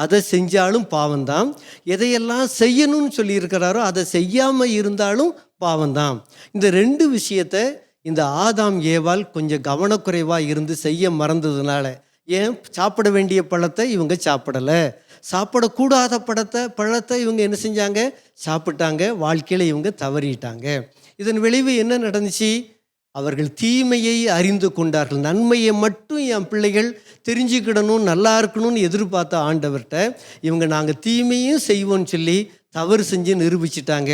அதை செஞ்சாலும் பாவம்தான், எதையெல்லாம் செய்யணும்னு சொல்லியிருக்கிறாரோ அதை செய்யாமல் இருந்தாலும் பாவம்தான். இந்த 2 விஷயத்தை இந்த ஆதாம் ஏவாள் கொஞ்சம் கவனக்குறைவாக இருந்து செய்ய மறந்ததுனால, ஏன் சாப்பிட வேண்டிய பழத்தை இவங்க சாப்பிடலை, சாப்பிடக்கூடாத பழத்தை இவங்க என்ன செஞ்சாங்க? சாப்பிட்டாங்க. வாழ்க்கையில் இவங்க தவறிட்டாங்க. இதன் விளைவு என்ன நடந்துச்சு? அவர்கள் தீமையை அறிந்து கொண்டார்கள். நன்மையை மட்டும் என் பிள்ளைகள் தெரிஞ்சுக்கிடணும், நல்லா இருக்கணும்னு எதிர்பார்த்த ஆண்டவர்கிட்ட இவங்க நாங்கள் தீமையும் செய்வோம்னு சொல்லி தவறு செஞ்சு நிரூபிச்சிட்டாங்க.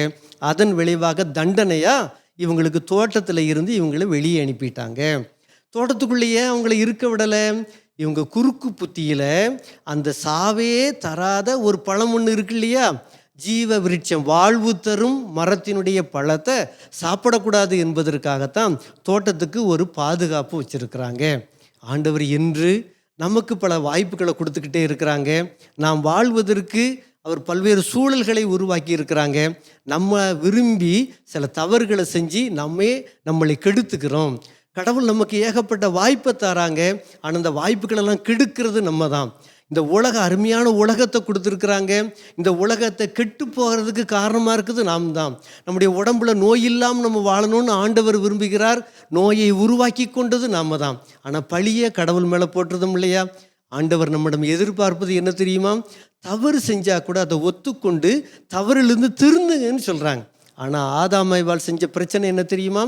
அதன் விளைவாக தண்டனையாக இவங்களுக்கு தோட்டத்தில் இருந்து இவங்களை வெளியே அனுப்பிட்டாங்க. தோட்டத்துக்குள்ளேயே அவங்கள இருக்க விடலை. இவங்க குறுக்கு புத்தியில் அந்த சாவே தராத ஒரு பழம் ஒன்று இருக்கு இல்லையா, ஜீவ விருட்சம், வாழ்வு தரும் மரத்தினுடைய பழத்தை சாப்பிடக்கூடாது என்பதற்காகத்தான் தோட்டத்துக்கு ஒரு பாதுகாப்பு வச்சுருக்கிறாங்க. ஆண்டவர் என்று நமக்கு பல வாய்ப்புகளை கொடுத்துக்கிட்டே இருக்கிறாங்க. நாம் வாழ்வதற்கு அவர் பல்வேறு சூழல்களை உருவாக்கி இருக்கிறாங்க. நம்ம விரும்பி சில தவறுகளை செஞ்சு நம்மளை கெடுத்துக்கிறோம். கடவுள் நமக்கு ஏகப்பட்ட வாய்ப்பை தராங்க. ஆனால் அந்த வாய்ப்புகளெல்லாம் கெடுக்கிறது நம்ம தான். இந்த அருமையான உலகத்தை கொடுத்துருக்குறாங்க. இந்த உலகத்தை கெட்டு போகிறதுக்கு காரணமாக இருக்குது நாம் தான். நம்முடைய உடம்புல நோய் இல்லாமல் நம்ம வாழணும்னு ஆண்டவர் விரும்புகிறார். நோயை உருவாக்கி கொண்டது நாம் தான். ஆனால் பழியை கடவுள் மேலே போட்டுறதும் இல்லையா? ஆண்டவர் நம்மிடம் எதிர்பார்ப்பது என்ன தெரியுமா? தவறு செஞ்சால் கூட அதை ஒத்துக்கொண்டு தவறிலிருந்து திருந்துங்கன்னு சொல்கிறாங்க. ஆனால் ஆதாம் ஏவாள் செஞ்ச பிரச்சனை என்ன தெரியுமா?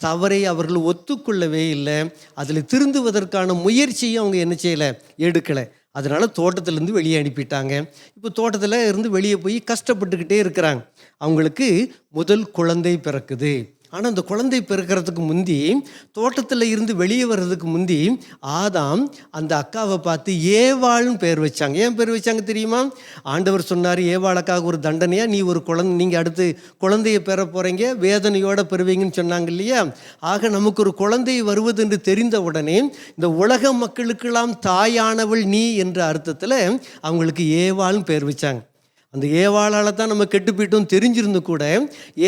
தவறை அவர்கள் ஒத்துக்கொள்ளவே இல்லை. அதில் திருந்துவதற்கான முயற்சியும் அவங்க என்ன செய்யலை? எடுக்கலை. அதனால் தோட்டத்திலேருந்து வெளியே அனுப்பிட்டாங்க. இப்போ தோட்டத்தில் இருந்து வெளியே போய் கஷ்டப்பட்டுக்கிட்டே இருக்கிறாங்க. அவங்களுக்கு முதல் குழந்தை பிறக்குது. ஆனால் அந்த குழந்தை பிறக்கிறதுக்கு முந்தி, தோட்டத்தில் இருந்து வெளியே வர்றதுக்கு முந்தி ஆதாம் அந்த அக்காவை பார்த்து ஏவாள்னு பேர் வச்சாங்க. ஏன் பேர் வச்சாங்க தெரியுமா? ஆண்டவர் சொன்னார், ஏவாளுக்காக ஒரு தண்டனையாக நீங்கள் அடுத்து குழந்தையை பெற போகிறீங்க, வேதனையோடு பெறுவீங்கன்னு சொன்னாங்க இல்லையா? ஆக நமக்கு ஒரு குழந்தை வருவது என்று தெரிந்த உடனே இந்த உலக மக்களுக்கெல்லாம் தாயானவள் நீ என்ற அர்த்தத்தில் அவங்களுக்கு ஏவாள்னு பேர் வச்சாங்க. அந்த ஏவாளால் தான் நம்ம கெட்டு போயிட்டோம் தெரிஞ்சிருந்து கூட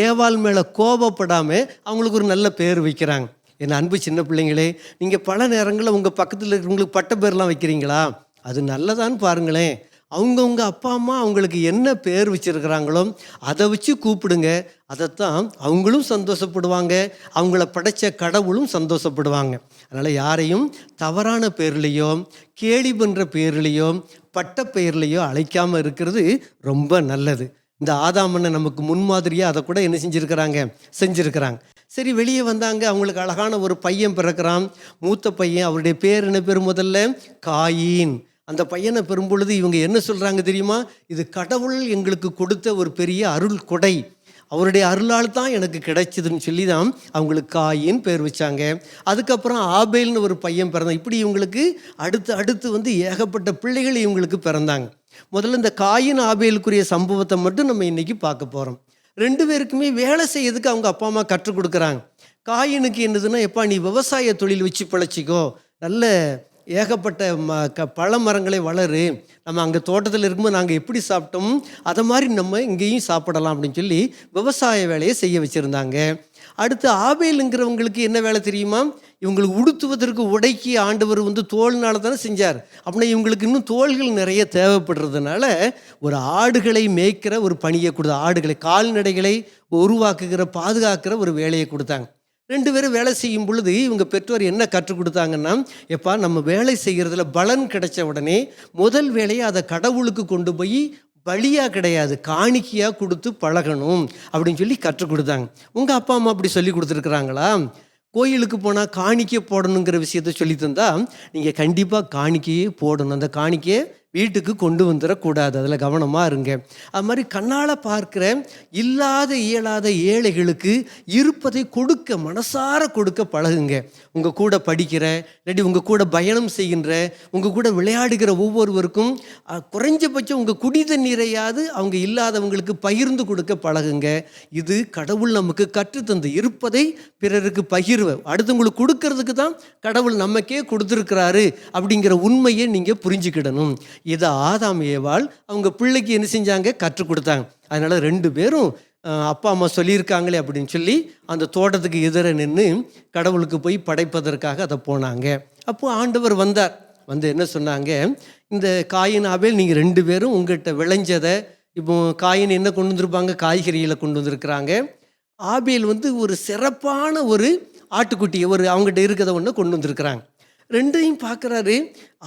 ஏவாள் மேலே கோபப்படாமல் அவங்களுக்கு ஒரு நல்ல பேர் வைக்கிறாங்க. என் அன்பு சின்ன பிள்ளைங்களே, நீங்கள் பல நேரங்களில் உங்கள் பக்கத்தில் இருக்கிறவங்களுக்கு பட்ட பேர்லாம் வைக்கிறீங்களா? அது நல்லதான்னு பாருங்களேன். அவங்கவுங்க அப்பா அம்மா அவங்களுக்கு என்ன பேர் வச்சுருக்கிறாங்களோ அதை வச்சு கூப்பிடுங்க. அதைத்தான் அவங்களும் சந்தோஷப்படுவாங்க, அவங்கள படைத்த கடவுளும் சந்தோஷப்படுவாங்க. அதனால் யாரையும் தவறான பேர்லேயோ கேலி பண்ணுற பேர்லேயோ பட்ட பெயர்லையோ அழைக்காமல் இருக்கிறது ரொம்ப நல்லது. இந்த ஆதாமனை நமக்கு முன்மாதிரியாக அதை கூட என்ன செஞ்சுருக்கிறாங்க. சரி, வெளியே வந்தாங்க. அவங்களுக்கு அழகான ஒரு பையன் பிறக்கிறான். மூத்த பையன். அவருடைய பேர் என்ன பேர்? முதல்ல காயின். அந்த பையனை பெறும்பொழுது இவங்க என்ன சொல்கிறாங்க தெரியுமா? இது கடவுள் எங்களுக்கு கொடுத்த ஒரு பெரிய அருள் கொடை, அவருடைய அருளால் தான் எனக்கு கிடைச்சதுன்னு சொல்லி தான் அவங்களுக்கு காயின் பேர் வச்சாங்க. அதுக்கப்புறம் ஆபேல்னு ஒரு பையன் பிறந்தான். இப்படி இவங்களுக்கு அடுத்து ஏகப்பட்ட பிள்ளைகள் இவங்களுக்கு பிறந்தாங்க. முதல்ல இந்த காயின் ஆபேலுக்குரிய சம்பவத்தை மட்டும் நம்ம இன்றைக்கி பார்க்க போகிறோம். 2 பேருக்குமே வேலை செய்யறதுக்கு அவங்க அப்பா அம்மா கற்றுக் கொடுக்குறாங்க. காயினுக்கு என்னதுன்னா, எப்பா நீ விவசாய தொழில் வச்சு பிழைச்சிக்கோ, நல்ல ஏகப்பட்ட பழ மரங்களை வளரு, நம்ம அங்கே தோட்டத்தில் இருக்கும்போது நாங்கள் எப்படி சாப்பிட்டோம் அதை மாதிரி நம்ம இங்கேயும் சாப்பிடலாம் அப்படின்னு சொல்லி விவசாய வேலையை செய்ய வச்சுருந்தாங்க. அடுத்து ஆபேலுங்கிறவங்களுக்கு என்ன வேலை தெரியுமா? இவங்களுக்கு உடுத்துவதற்கு உடைக்கி ஆண்டவர் தோல்னால தானே செஞ்சார். அப்படின்னா இவங்களுக்கு இன்னும் தோள்கள் நிறைய தேவைப்படுறதுனால ஒரு ஆடுகளை மேய்க்கிற ஒரு பணியை கொடுத்த, ஆடுகளை கால்நடைகளை உருவாக்குகிற பாதுகாக்கிற ஒரு வேலையை கொடுத்தாங்க. 2 பேரும் வேலை செய்யும் பொழுது இவங்க பெற்றோர் என்ன கற்றுக் கொடுத்தாங்கன்னா, எப்பா நம்ம வேலை செய்கிறதுல பலன் கிடைச்ச உடனே முதல் வேலையை அதை கடவுளுக்கு கொண்டு போய் பலியாக கிடையாது காணிக்கையாக கொடுத்து பழகணும் அப்படின்னு சொல்லி கற்றுக் கொடுத்தாங்க. உங்கள் அப்பா அம்மா அப்படி சொல்லி கொடுத்துருக்குறாங்களா? கோயிலுக்கு போனால் காணிக்கை போடணுங்கிற விஷயத்த சொல்லி தந்தால் நீங்கள் கண்டிப்பாக காணிக்கையே போடணும். அந்த காணிக்கையை வீட்டுக்கு கொண்டு வந்துடக்கூடாது, அதில் கவனமாக இருங்க. அது மாதிரி கண்ணால் பார்க்குற இல்லாத இயலாத ஏழைகளுக்கு இருப்பதை கொடுக்க, மனசார கொடுக்க பழகுங்க. உங்கள் கூட படிக்கிற, இல்லாட்டி உங்கள் கூட பயணம் செய்கின்ற, உங்கள் கூட விளையாடுகிற ஒவ்வொருவருக்கும் குறைஞ்சபட்சம் உங்கள் குடி தண்ணீரையாவது அவங்க இல்லாதவங்களுக்கு பகிர்ந்து கொடுக்க பழகுங்க. இது கடவுள் நமக்கு கற்றுத்தந்து இருப்பதை பிறருக்கு பகிர்வு, அடுத்தவங்களுக்கு கொடுக்கறதுக்கு தான் கடவுள் நமக்கே கொடுத்துருக்கிறாரு அப்படிங்கிற உண்மையை நீங்கள் புரிஞ்சுக்கிடணும். இதை ஆதாம் ஏவாள் அவங்க பிள்ளைக்கு என்ன செஞ்சாங்க? கற்றுக் கொடுத்தாங்க. அதனால் 2 பேரும் அப்பா அம்மா சொல்லியிருக்காங்களே அப்படின்னு சொல்லி அந்த தோட்டத்துக்கு எதிர நின்று கடவுளுக்கு போய் படைப்பதற்காக அதை போனாங்க. அப்போ ஆண்டவர் வந்தார். என்ன சொன்னாங்க? இந்த காயின் ஆபேல் நீங்கள் 2 பேரும் உங்கள்கிட்ட விளைஞ்சதை, இப்போ காயின் என்ன கொண்டு வந்திருப்பாங்க? காய்கறிகளை கொண்டு வந்திருக்கிறாங்க. ஆபேல் ஒரு சிறப்பான ஒரு ஆட்டுக்குட்டியை அவங்ககிட்ட இருக்கிறத ஒன்று கொண்டு வந்திருக்கிறாங்க. 2ஐயும் பார்க்குறாரு.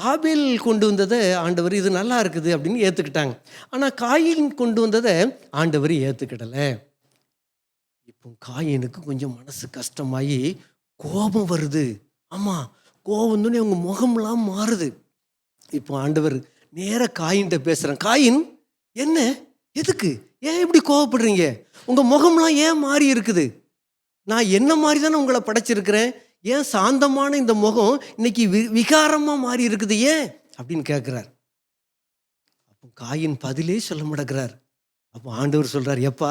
ஆபேல் கொண்டு வந்ததை ஆண்டவர் இது நல்லா இருக்குது அப்படின்னு ஏற்றுக்கிட்டாங்க. ஆனால் காயின் கொண்டு வந்ததை ஆண்டவர் ஏற்றுக்கிடலை. இப்போ காயினுக்கு கொஞ்சம் மனசு கஷ்டமாகி கோபம் வருது. ஆமாம், கோபம் வந்தோடனே அவங்க முகம்லாம் மாறுது. இப்போ ஆண்டவர் நேராக காயின்கிட்ட பேசுகிறேன். காயின், என்ன, எதுக்கு, ஏன் இப்படி கோவப்படுறீங்க? உங்கள் முகம்லாம் ஏன் மாறி இருக்குது? நான் என்ன மாதிரி தானே உங்களை படைச்சிருக்கிறேன், ஏன் சாந்தமான இந்த முகம் இன்னைக்கு விகாரமாக மாறி இருக்குது, ஏன் அப்படின்னு கேட்குறார். அப்போ காயின் பதிலே சொல்ல மாட்டேங்கிறார். அப்போ ஆண்டவர் சொல்கிறார், எப்பா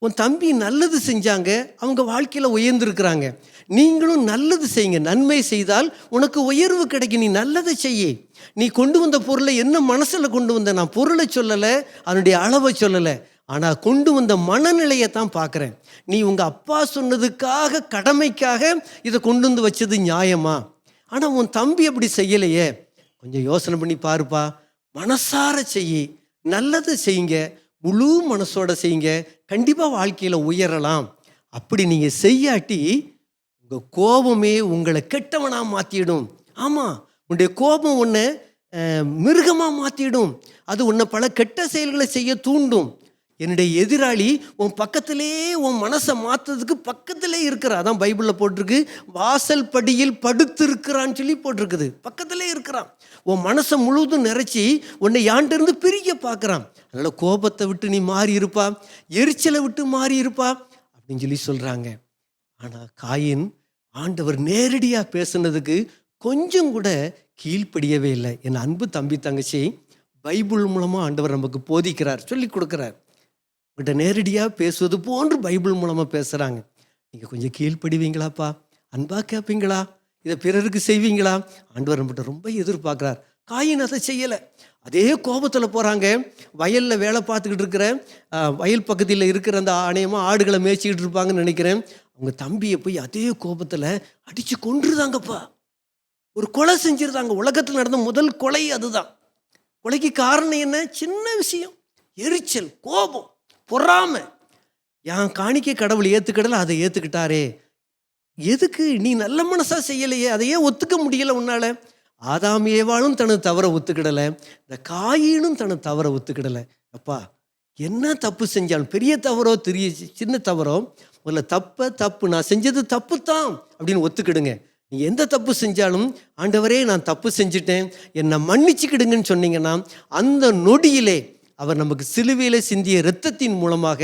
உன் தம்பி நல்லது செஞ்சாங்க, அவங்க வாழ்க்கையில் உயர்ந்திருக்கிறாங்க, நீங்களும் நல்லது செய்யுங்க. நன்மை செய்தால் உனக்கு உயர்வு கிடைக்கும். நீ நல்லதை செய்ய. நீ கொண்டு வந்த பொருளை என்ன மனசில் கொண்டு வந்த? நான் பொருளை சொல்லலை, அதனுடைய அளவை சொல்லலை, ஆனால் கொண்டு வந்த மனநிலையை தான் பார்க்குறேன். நீ உங்கள் அப்பா சொன்னதுக்காக, கடமைக்காக இதை கொண்டு வந்து வச்சது நியாயமா? ஆனால் உன் தம்பி அப்படி செய்யலையே. கொஞ்சம் யோசனை பண்ணி பாருப்பா. மனசார செய்ய, நல்லதை செய்யுங்க, முழு மனசோட செய்யுங்க, கண்டிப்பாக வாழ்க்கையில் உயரலாம். அப்படி நீங்கள் செய்யாட்டி உங்கள் கோபமே உங்களை கெட்டவனாக மாற்றிடும். ஆமாம், உன்னுடைய கோபம் உன்னை மிருகமாக மாற்றிடும். அது உன்னை பல கெட்ட செயல்களை செய்ய தூண்டும். என்னுடைய எதிராளி உன் பக்கத்திலே, உன் மனசை மாற்றுறதுக்கு பக்கத்திலே இருக்கிறான். அதான் பைபிளில் போட்டிருக்கு, வாசல் படியில் படுத்திருக்கிறான்னு சொல்லி போட்டிருக்குது. பக்கத்திலே இருக்கிறான். உன் மனசை முழுவதும் நிறைச்சி உன்னை யாண்டிருந்து பிரிக்க பார்க்குறான். அதனால் கோபத்தை விட்டு நீ மாறி இருப்பா, எரிச்சலை விட்டு மாறி இருப்பா அப்படின்னு சொல்லி சொல்கிறாங்க. ஆனால் காயின் ஆண்டவர் நேரடியாக பேசுனதுக்கு கொஞ்சம் கூட கீழ்ப்படியவே இல்லை. என் அன்பு தம்பி தங்கச்சி, பைபிள் மூலமாக ஆண்டவர் நமக்கு போதிக்கிறார், சொல்லி கொடுக்குறார். உங்கள்கிட்ட நேரடியாக பேசுவது போன்று பைபிள் மூலமாக பேசுகிறாங்க. நீங்கள் கொஞ்சம் கீழ்ப்படிவீங்களாப்பா, அன்பாக கேட்பீங்களா, இதை பிறருக்கு செய்வீங்களா? ஆண்டவர் நம்மகிட்ட ரொம்ப எதிர்பார்க்குறார். காயின் அதை செய்யலை. அதே கோபத்தில் போகிறாங்க. வயலில் வேலை பார்த்துக்கிட்டு இருக்கிற, வயல் பக்கத்தில் இருக்கிற அந்த ஆணையமாக ஆடுகளை மேய்ச்சிக்கிட்டு இருப்பாங்கன்னு நினைக்கிறேன். அவங்க தம்பியை போய் அதே கோபத்தில் அடித்து கொன்றுதாங்கப்பா. ஒரு கொலை செஞ்சிருந்தாங்க. உலகத்தில் நடந்த முதல் கொலை அதுதான். கொலைக்கு காரணம் என்ன? சின்ன விஷயம், எரிச்சல், கோபம், பொறாமை. என் காணிக்கை கடவுள் ஏற்றுக்கிடல, அதை ஏற்றுக்கிட்டாரே. எதுக்கு? நீ நல்ல மனசா செய்யலையே, அதையே ஒத்துக்க முடியலை உன்னால. ஆதாம் ஏவாளும் தனது தவறை ஒத்துக்கிடலை, இந்த காயினும் தனது தவறை ஒத்துக்கிடலை. அப்பா, என்ன தப்பு செஞ்சாலும், பெரிய தவறோ சின்ன தவறோ, முதல்ல தப்பு, நான் செஞ்சது தப்பு தான் அப்படின்னு ஒத்துக்கிடுங்க. நீ எந்த தப்பு செஞ்சாலும், ஆண்டவரே நான் தப்பு செஞ்சுட்டேன், என்னை மன்னிச்சுக்கிடுங்கன்னு சொன்னீங்கன்னா, அந்த நொடியிலே அவர் நமக்கு சிலுவையில் சிந்திய இரத்தத்தின் மூலமாக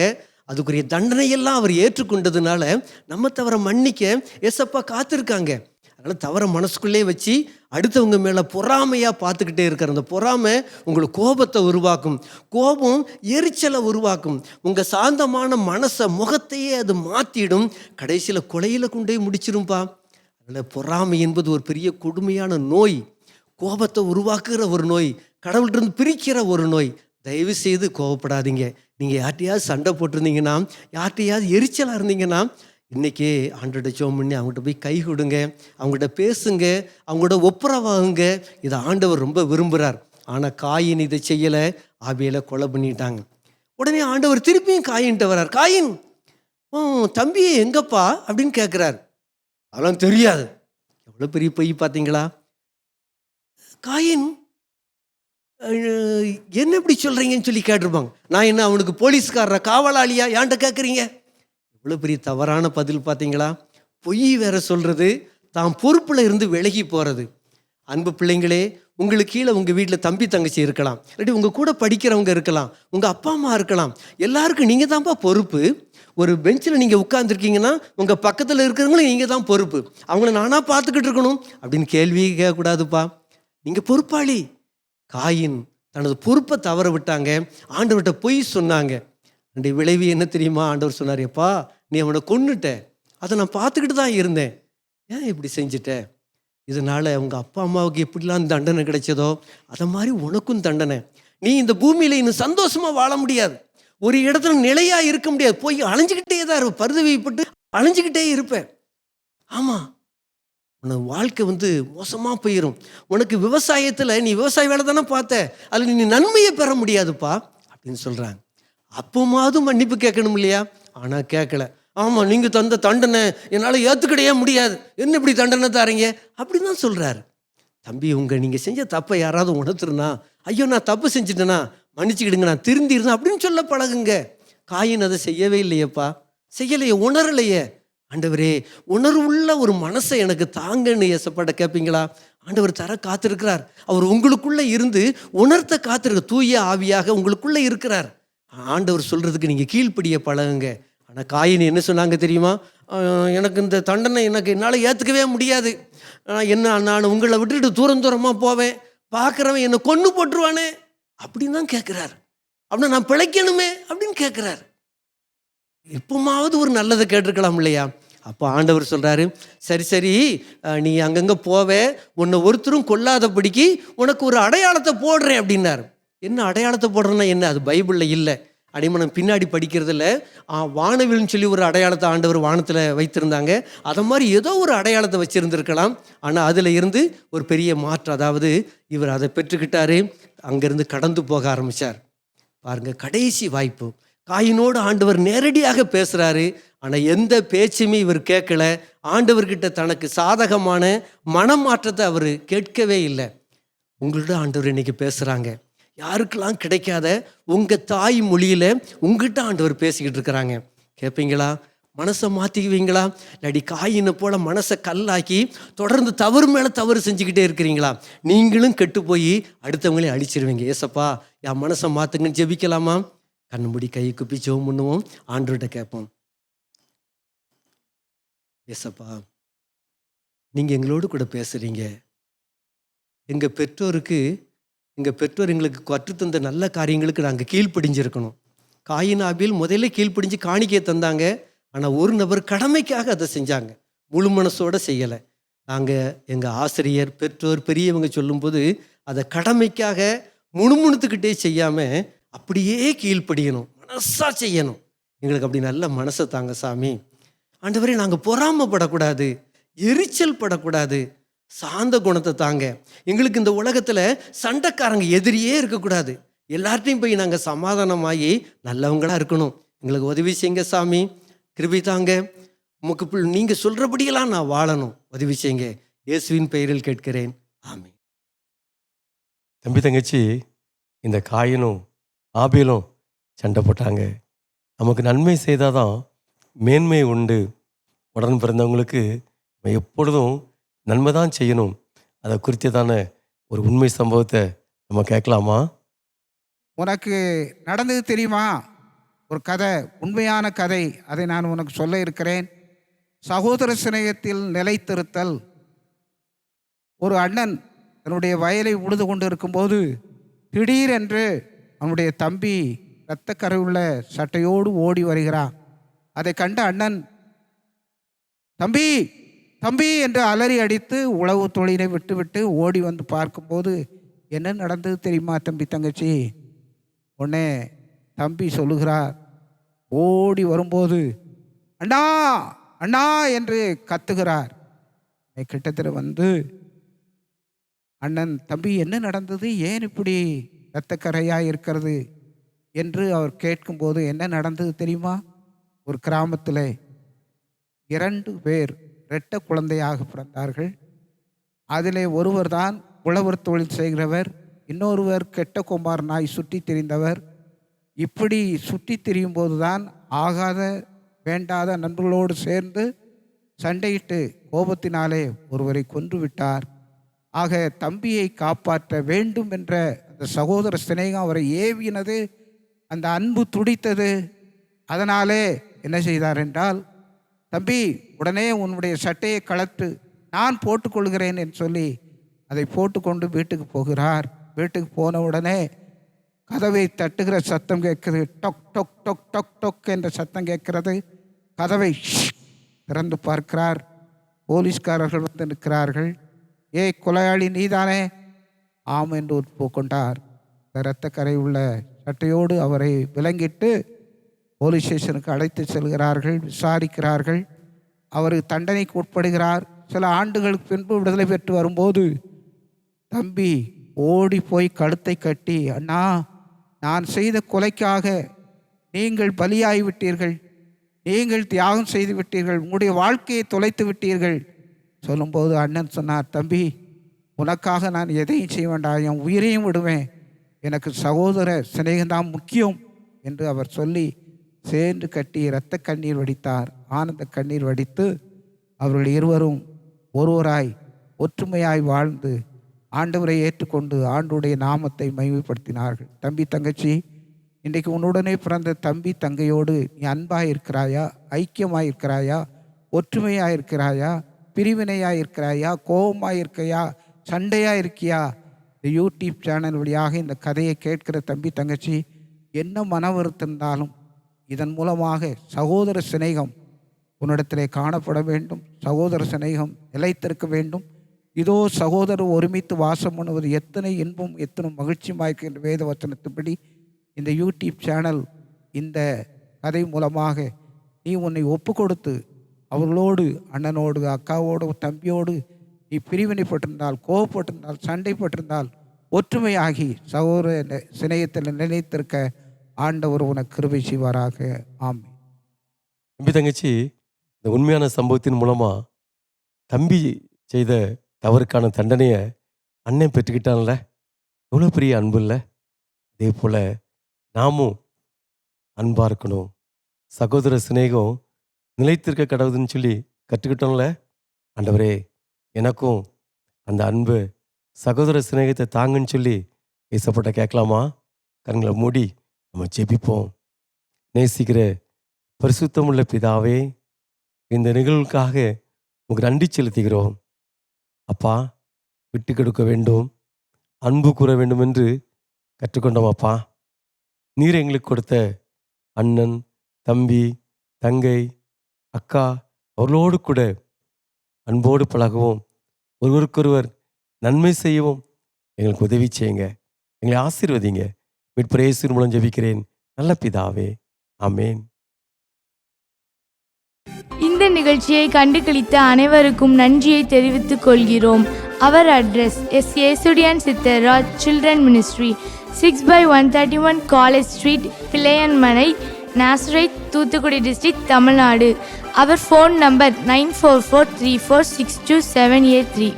அதுக்குரிய தண்டனையெல்லாம் அவர் ஏற்றுக்கொண்டதுனால நம்ம தவறை மன்னிக்க ஏசப்பா காத்திருக்காங்க. அதனால் தவறை மனசுக்குள்ளே வச்சு அடுத்தவங்க மேலே பொறாமையாக பார்த்துக்கிட்டே இருக்கிற அந்த பொறாமை உங்களுக்கு கோபத்தை உருவாக்கும். கோபம் எரிச்சலை உருவாக்கும். உங்கள் சாந்தமான மனசை, முகத்தையே அது மாற்றிடும். கடைசியில் கொலையில் கொண்டே முடிச்சிரும்பா. அதனால் பொறாமை என்பது ஒரு பெரிய கொடுமையான நோய். கோபத்தை உருவாக்குகிற ஒரு நோய், கடவுள்கிட்ட பிரிக்கிற ஒரு நோய். தயவு செய்து கோவப்படாதீங்க. நீங்கள் யார்கிட்டையாவது சண்டை போட்டிருந்தீங்கன்னா, யார்கிட்டையாவது எரிச்சலாக இருந்தீங்கன்னா, இன்றைக்கி ஆண்டவர்கிட்ட ஜெபம் பண்ணி அவங்ககிட்ட போய் கை கொடுங்க, அவங்ககிட்ட பேசுங்க, அவங்களோட ஒப்புரவாகுங்க. இதை ஆண்டவர் ரொம்ப விரும்புகிறார். ஆனால் காயின் இதை செய்யலை, ஆபேலை கொலை பண்ணிட்டாங்க. உடனே ஆண்டவர் திருப்பியும் காயின்ட்ட வர்றார். காயின், தம்பி எங்கப்பா அப்படின்னு கேட்குறார். அதெல்லாம் தெரியாது. எவ்வளோ பெரிய பொய் பார்த்தீங்களா? காயின், என்ன இப்படி சொல்கிறீங்கன்னு சொல்லி கேட்டிருப்பாங்க. நான் என்ன அவனுக்கு போலீஸ்காரரா, காவலாளியா, ஏன்ட்ட கேட்குறீங்க? இவ்வளோ பெரிய தவறான பதில் பார்த்தீங்களா? பொய் வேற சொல்கிறது, தான் பொறுப்பில் இருந்து விலகி போகிறது. அன்பு பிள்ளைங்களே, உங்களுக்கு கீழே உங்கள் வீட்டில் தம்பி தங்கச்சி இருக்கலாம், இல்லாட்டி உங்கள் கூட படிக்கிறவங்க இருக்கலாம், உங்கள் அப்பா அம்மா இருக்கலாம். எல்லாருக்கும் நீங்கள் தான்ப்பா பொறுப்பு. ஒரு பெஞ்சில் நீங்கள் உட்காந்துருக்கீங்கன்னா உங்கள் பக்கத்தில் இருக்கிறவங்களும் நீங்கள் தான் பொறுப்பு. அவங்கள நானாக பார்த்துக்கிட்டு இருக்கணும் அப்படின்னு கேள்வியே கேட்கக்கூடாதுப்பா. நீங்கள் பொறுப்பாளி. காயின் தனது பொறுப்பை தவற விட்டாங்க, ஆண்டவர்கிட்ட பொய் சொன்னாங்க. அன்றைய விளைவு என்ன தெரியுமா? ஆண்டவர் சொன்னார், எப்பா நீ அவனை கொன்னுட்ட, அதை நான் பார்த்துக்கிட்டு தான் இருந்தேன், ஏன் இப்படி செஞ்சுட்ட? இதனால் உங்கள் அப்பா அம்மாவுக்கு எப்படிலாம் தண்டனை கிடைச்சதோ அதை மாதிரி உனக்கும் தண்டனை. நீ இந்த பூமியில் இன்னும் சந்தோஷமாக வாழ முடியாது, ஒரு இடத்துல நிலையாக இருக்க முடியாது, போய் அலைஞ்சிக்கிட்டே தான் இருப்ப, பரிதவிப்பட்டு அலைஞ்சிக்கிட்டே இருப்பேன். ஆமாம், உனக்கு வாழ்க்கை மோசமாக போயிடும். உனக்கு விவசாயத்தில் நீ விவசாய வேலை தானே பார்த்த, அதில் நீ நன்மையை பெற முடியாதுப்பா அப்படின்னு சொல்கிறாங்க. அப்போமாவது மன்னிப்பு கேட்கணும் இல்லையா? ஆனால் கேட்கல. ஆமாம், நீங்கள் தந்த தண்டனை என்னால் ஏற்றுக்கிடையே முடியாது, என்ன இப்படி தண்டனை தாரீங்க அப்படின்னு தான் சொல்கிறாரு. தம்பி, நீங்கள் செஞ்ச தப்பை யாராவது உணர்த்துருனா, ஐயோ நான் தப்பு செஞ்சுட்டேனா மன்னிச்சுக்கிடுங்க, நான் திருந்திருந்தேன் அப்படின்னு சொல்ல பழகுங்க. காயின் அதை செய்யவே இல்லையேப்பா, செய்யலையே, உணரலையே. ஆண்டவரே, உணர்வுள்ள ஒரு மனசை எனக்கு தாங்கன்னு ஏசப்பாட்ட கேட்பீங்களா? ஆண்டவர் தர காத்திருக்கிறார். அவர் உங்களுக்குள்ளே இருந்து உணர்த்த காத்திருக்க, தூய ஆவியாக உங்களுக்குள்ளே இருக்கிறார். ஆண்டவர் சொல்கிறதுக்கு நீங்கள் கீழ்ப்படிய பழகுங்க. ஆனால் காயின் என்ன சொன்னாங்க தெரியுமா? எனக்கு இந்த தண்டனை என்னால் ஏற்றுக்கவே முடியாது, நான் உங்களை விட்டுட்டு தூரமாக போவேன், பார்க்குறவன் என்னை கொன்று போட்டுருவானே அப்படின்னு தான் கேட்குறாரு. அப்படின்னா நான் பிழைக்கணுமே அப்படின்னு கேட்குறாரு. இப்போமாவது ஒரு நல்லதை கேட்டிருக்கலாம் இல்லையா? அப்போ ஆண்டவர் சொல்கிறாரு, சரி நீ அங்கங்கே போவே, உன்னை ஒருத்தரும் கொல்லாதபடிக்கு உனக்கு ஒரு அடையாளத்தை போடுறேன் அப்படின்னாரு. என்ன அடையாளத்தை போடுறேன்னா என்ன? அது பைபிளில் இல்லை. அடிமனம் பின்னாடி படிக்கிறதில்ல. வானவில்னு சொல்லி ஒரு அடையாளத்தை ஆண்டவர் வானத்தில் வைத்திருந்தாங்க. அதை மாதிரி ஏதோ ஒரு அடையாளத்தை வச்சுருந்துருக்கலாம். ஆனால் அதில் இருந்து ஒரு பெரிய மாற்றம், அதாவது இவர் அதை பெற்றுக்கிட்டாரு, அங்கேருந்து கடந்து போக ஆரம்பித்தார். பாருங்கள், கடைசி வாய்ப்பு. காயினோடு ஆண்டவர் நேரடியாக பேசுகிறாரு. ஆனால் எந்த பேச்சுமே இவர் கேட்கல. ஆண்டவர்கிட்ட தனக்கு சாதகமான மனமாற்றத்தை அவர் கேட்கவே இல்லை. உங்கள்கிட்ட ஆண்டவர் இன்னைக்கு பேசுகிறாங்க. யாருக்கெல்லாம் கிடைக்காத உங்கள் தாய் மொழியில் உங்கள்கிட்ட ஆண்டவர் பேசிக்கிட்டு இருக்கிறாங்க. கேட்பீங்களா? மனசை மாற்றிக்குவீங்களா? இல்லாட்டி காயினை போல் மனசை கல்லாக்கி தொடர்ந்து தவறு மேலே தவறு செஞ்சுக்கிட்டே இருக்கிறீங்களா? நீங்களும் கெட்டு போய் அடுத்தவங்களையும் அழிச்சிருவீங்க. ஏசப்பா என் மனசை மாற்றுங்கன்னு ஜெபிக்கலாமா? கண்ணு மூடி கை குப்பி ஜெபம் பண்ணுவோம், ஆண்டவர்கிட்ட கேட்போம். ஏசப்பா, நீங்கள் எங்களோடு கூட பேசுகிறீங்க. எங்கள் பெற்றோர் எங்களுக்கு கற்றுத்தந்த நல்ல காரியங்களுக்கு நாங்கள் கீழ்ப்படிஞ்சிருக்கணும். காயின் ஆபேல் முதல்ல கீழ்ப்படிஞ்சு காணிக்கையை தந்தாங்க. ஆனால் ஒரு நபர் கடமைக்காக அதை செஞ்சாங்க, முழு மனசோடு செய்யலை. நாங்கள் எங்கள் ஆசிரியர், பெற்றோர், பெரியவங்க சொல்லும்போது அதை கடமைக்காக முணுமுணுத்துக்கிட்டே செய்யாமல் அப்படியே கீழ்ப்படியணும், மனசாக செய்யணும். எங்களுக்கு அப்படி நல்ல மனசை தாங்க சாமி. ஆண்டவரே, நாங்கள் பொறாமப்படக்கூடாது, எரிச்சல் படக்கூடாது, சாந்த குணத்தை தாங்க. எங்களுக்கு இந்த உலகத்தில் சண்டைக்காரங்க எதிரியே இருக்கக்கூடாது. எல்லார்ட்டையும் போய் நாங்கள் சமாதானமாகி நல்லவங்களாக இருக்கணும். எங்களுக்கு உதவி செய்யுங்க சாமி, கிருபை தாங்க. உமக்கு நீங்கள் சொல்கிறபடியெல்லாம் நான் வாழணும், உதவி செய்யுங்க. இயேசுவின் பெயரில் கேட்கிறேன், ஆமென். தம்பி தங்கச்சி, இந்த காயினும் ஆபேலும் சண்டை போட்டாங்க. நமக்கு நன்மை செய்தால் தான் மேன்மை உண்டு. உடன் பிறந்தவங்களுக்கு நம்ம எப்பொழுதும் நன்மை தான் செய்யணும். அதை குறித்ததான ஒரு உண்மை சம்பவத்தை நம்ம கேட்கலாமா? உனக்கு நடந்தது தெரியுமா? ஒரு கதை, உண்மையான கதை, அதை நான் உனக்கு சொல்ல இருக்கிறேன். சகோதர சிநேகத்தில் நிலைத்திருத்தல். ஒரு அண்ணன் தன்னுடைய வயலை உழுது கொண்டு இருக்கும்போது திடீரென்று அவனுடைய தம்பி இரத்தக்கரை உள்ள சட்டையோடு ஓடி வருகிறான். அதை கண்ட அண்ணன், தம்பி தம்பி என்று அலறி அடித்து உழவு தொழிலை விட்டுவிட்டு ஓடி வந்து பார்க்கும்போது என்ன நடந்தது தெரியுமா தம்பி தங்கச்சி? உடனே தம்பி சொல்லுகிறார், ஓடி வரும்போது அண்ணா அண்ணா என்று கத்துகிறார். கிட்டத்தட்ட வந்து அண்ணன், தம்பி என்ன நடந்தது, ஏன் இப்படி இரத்தக்கரையாக இருக்கிறது என்று அவர் கேட்கும்போது என்ன நடந்தது தெரியுமா? ஒரு கிராமத்தில் 2 பேர் இரட்டை குழந்தையாக பிறந்தார்கள். அதிலே ஒருவர் தான் உழவர் தொழில் செய்கிறவர், இன்னொருவர் கெட்ட கொம்பார் நாய் சுற்றி திரிந்தவர். இப்படி சுற்றி திரியும் போது தான் ஆகாத வேண்டாத நண்பர்களோடு சேர்ந்து சண்டையிட்டு கோபத்தினாலே ஒருவரை கொன்று விட்டார். ஆக தம்பியை காப்பாற்ற வேண்டும் என்ற அந்த சகோதர சிநேகம் அவரை ஏவினது, அந்த அன்பு துடித்தது. அதனாலே என்ன செய்தார் என்றால், தம்பி உடனே உன்னுடைய சட்டையை கழட்டு, நான் போட்டுக்கொள்கிறேன் என்று சொல்லி அதை போட்டுக்கொண்டு வீட்டுக்கு போகிறார். வீட்டுக்கு போன உடனே கதவை தட்டுகிற சத்தம் கேட்கிறது. டொக் டொக் டொக் டொக் டொக் என்ற சத்தம் கேட்கிறது. கதவை திறந்து பார்க்கிறார். போலீஸ்காரர்கள் வந்து நிற்கிறார்கள். ஏய் கொலையாளி நீதானே? ஆம் என்று ஒப்புக்கொண்டார். இரத்தக்கரை உள்ள சட்டையோடு அவரை விலங்கிட்டு போலீஸ் ஸ்டேஷனுக்கு அழைத்து செல்கிறார்கள். விசாரிக்கிறார்கள். அவர் தண்டனைக்கு உட்படுகிறார். சில ஆண்டுகளுக்கு பின்பு விடுதலை பெற்று வரும்போது தம்பி ஓடி போய் கழுத்தை கட்டி, அண்ணா நான் செய்த கொலைக்காக நீங்கள் பலியாகி விட்டீர்கள், நீங்கள் தியாகம் செய்து விட்டீர்கள், உங்களுடைய வாழ்க்கையை தொலைத்து விட்டீர்கள் சொல்லும்போது அண்ணன் சொன்னார், தம்பி உனக்காக நான் எதையும் செய்ய வேண்டாம், என் உயிரையும் விடுவேன், எனக்கு சகோதர சிநேகம்தான் முக்கியம் என்று அவர் சொல்லி சேர்ந்து கட்டி இரத்த கண்ணீர் வடித்தார். ஆனந்த கண்ணீர் வடித்து அவர்கள் இருவரும் ஒருவராய் ஒற்றுமையாய் வாழ்ந்து ஆண்டவரை ஏற்றுக்கொண்டு ஆண்டுடைய நாமத்தை மகிமைப்படுத்தினார்கள். தம்பி தங்கச்சி, இன்றைக்கு உன்னுடனே பிறந்த தம்பி தங்கையோடு நீ அன்பாக இருக்கிறாயா, ஐக்கியமாக இருக்கிறாயா, ஒற்றுமையாக இருக்கிறாயா, பிரிவினையாக இருக்கிறாயா, கோபமாக இருக்கையா, சண்டையாக இருக்கியா? இந்த யூடியூப் சேனல் வழியாக இந்த கதையை கேட்கிற தம்பி தங்கச்சி, என்ன மன வருத்திருந்தாலும் இதன் மூலமாக சகோதர சிநேகம் உன்னிடத்திலே காணப்பட வேண்டும், சகோதர சிநேகம் நிலைத்திருக்க வேண்டும். இதோ சகோதரர் ஒருமித்து வாசம் பண்ணுவது எத்தனை இன்பம் எத்தனை மகிழ்ச்சியுமாயிருக்கின்ற வேத வசனத்தின்படி இந்த யூடியூப் சேனல் இந்த கதை மூலமாக நீ உன்னை ஒப்பு கொடுத்து அவர்களோடு, அண்ணனோடு, அக்காவோடு, தம்பியோடு நீ பிரிவினைப்பட்டிருந்தால், கோபப்பட்டிருந்தால், சண்டைப்பட்டிருந்தால் ஒற்றுமையாகி சகோதர சிநேகத்தில் நிலைத்திருக்க ஆண்டவர் உனக்கு கிருபை செய்வாராக. ஆமென். தம்பி தங்கச்சி, இந்த உண்மையான சம்பவத்தின் மூலமாக தம்பி செய்த தவறுக்கான தண்டனையை அண்ணன் பெற்றுக்கிட்டான்ல, எவ்வளோ பெரிய அன்பு இல்லை? அதே போல் நாமும் அன்பாக இருக்கணும், சகோதர சிநேகம் நிலைத்திருக்க கடவுதுன்னு சொல்லி கற்றுக்கிட்டோம்ல. ஆண்டவரே எனக்கும் அந்த அன்பு சகோதர சிநேகத்தை தாங்கன்னு சொல்லி ஏசப்பட்ட கேட்கலாமா? கண்களை மூடி நம்ம ஜெபிப்போம். நேசிக்கிற பரிசுத்தமுள்ள பிதாவே, இந்த நிகழ்வுக்காக உங்களுக்கு நன்றி செலுத்துகிறோம். அப்பா, விட்டு கொடுக்க வேண்டும், அன்பு கூற வேண்டும் என்று கற்றுக்கொண்டோம். அப்பா, நீர் எங்களுக்கு கொடுத்த அண்ணன், தம்பி, தங்கை, அக்கா அவர்களோடு கூட அன்போடு பழகவும், ஒருவருக்கொருவர் நன்மை செய்யவும் எங்களுக்கு உதவி செய்யுங்க. எங்களை ஆசீர்வதிங்க. மீட்பர் இயேசுவின் மூலம் ஜெபிக்கிறேன் நல்ல பிதாவே, ஆமேன். இந்த நிகழ்ச்சியை கண்டுகளித்த அனைவருக்கும் நன்றியை தெரிவித்துக் கொள்கிறோம். அவர் address S Esudiyan Sitharaj children ministry, 6/131 college street, Pillaiyanmanai, Nazareth, Thoothukudi district, Tamil Nadu. அவர் ஃபோன் நம்பர் 9443462783.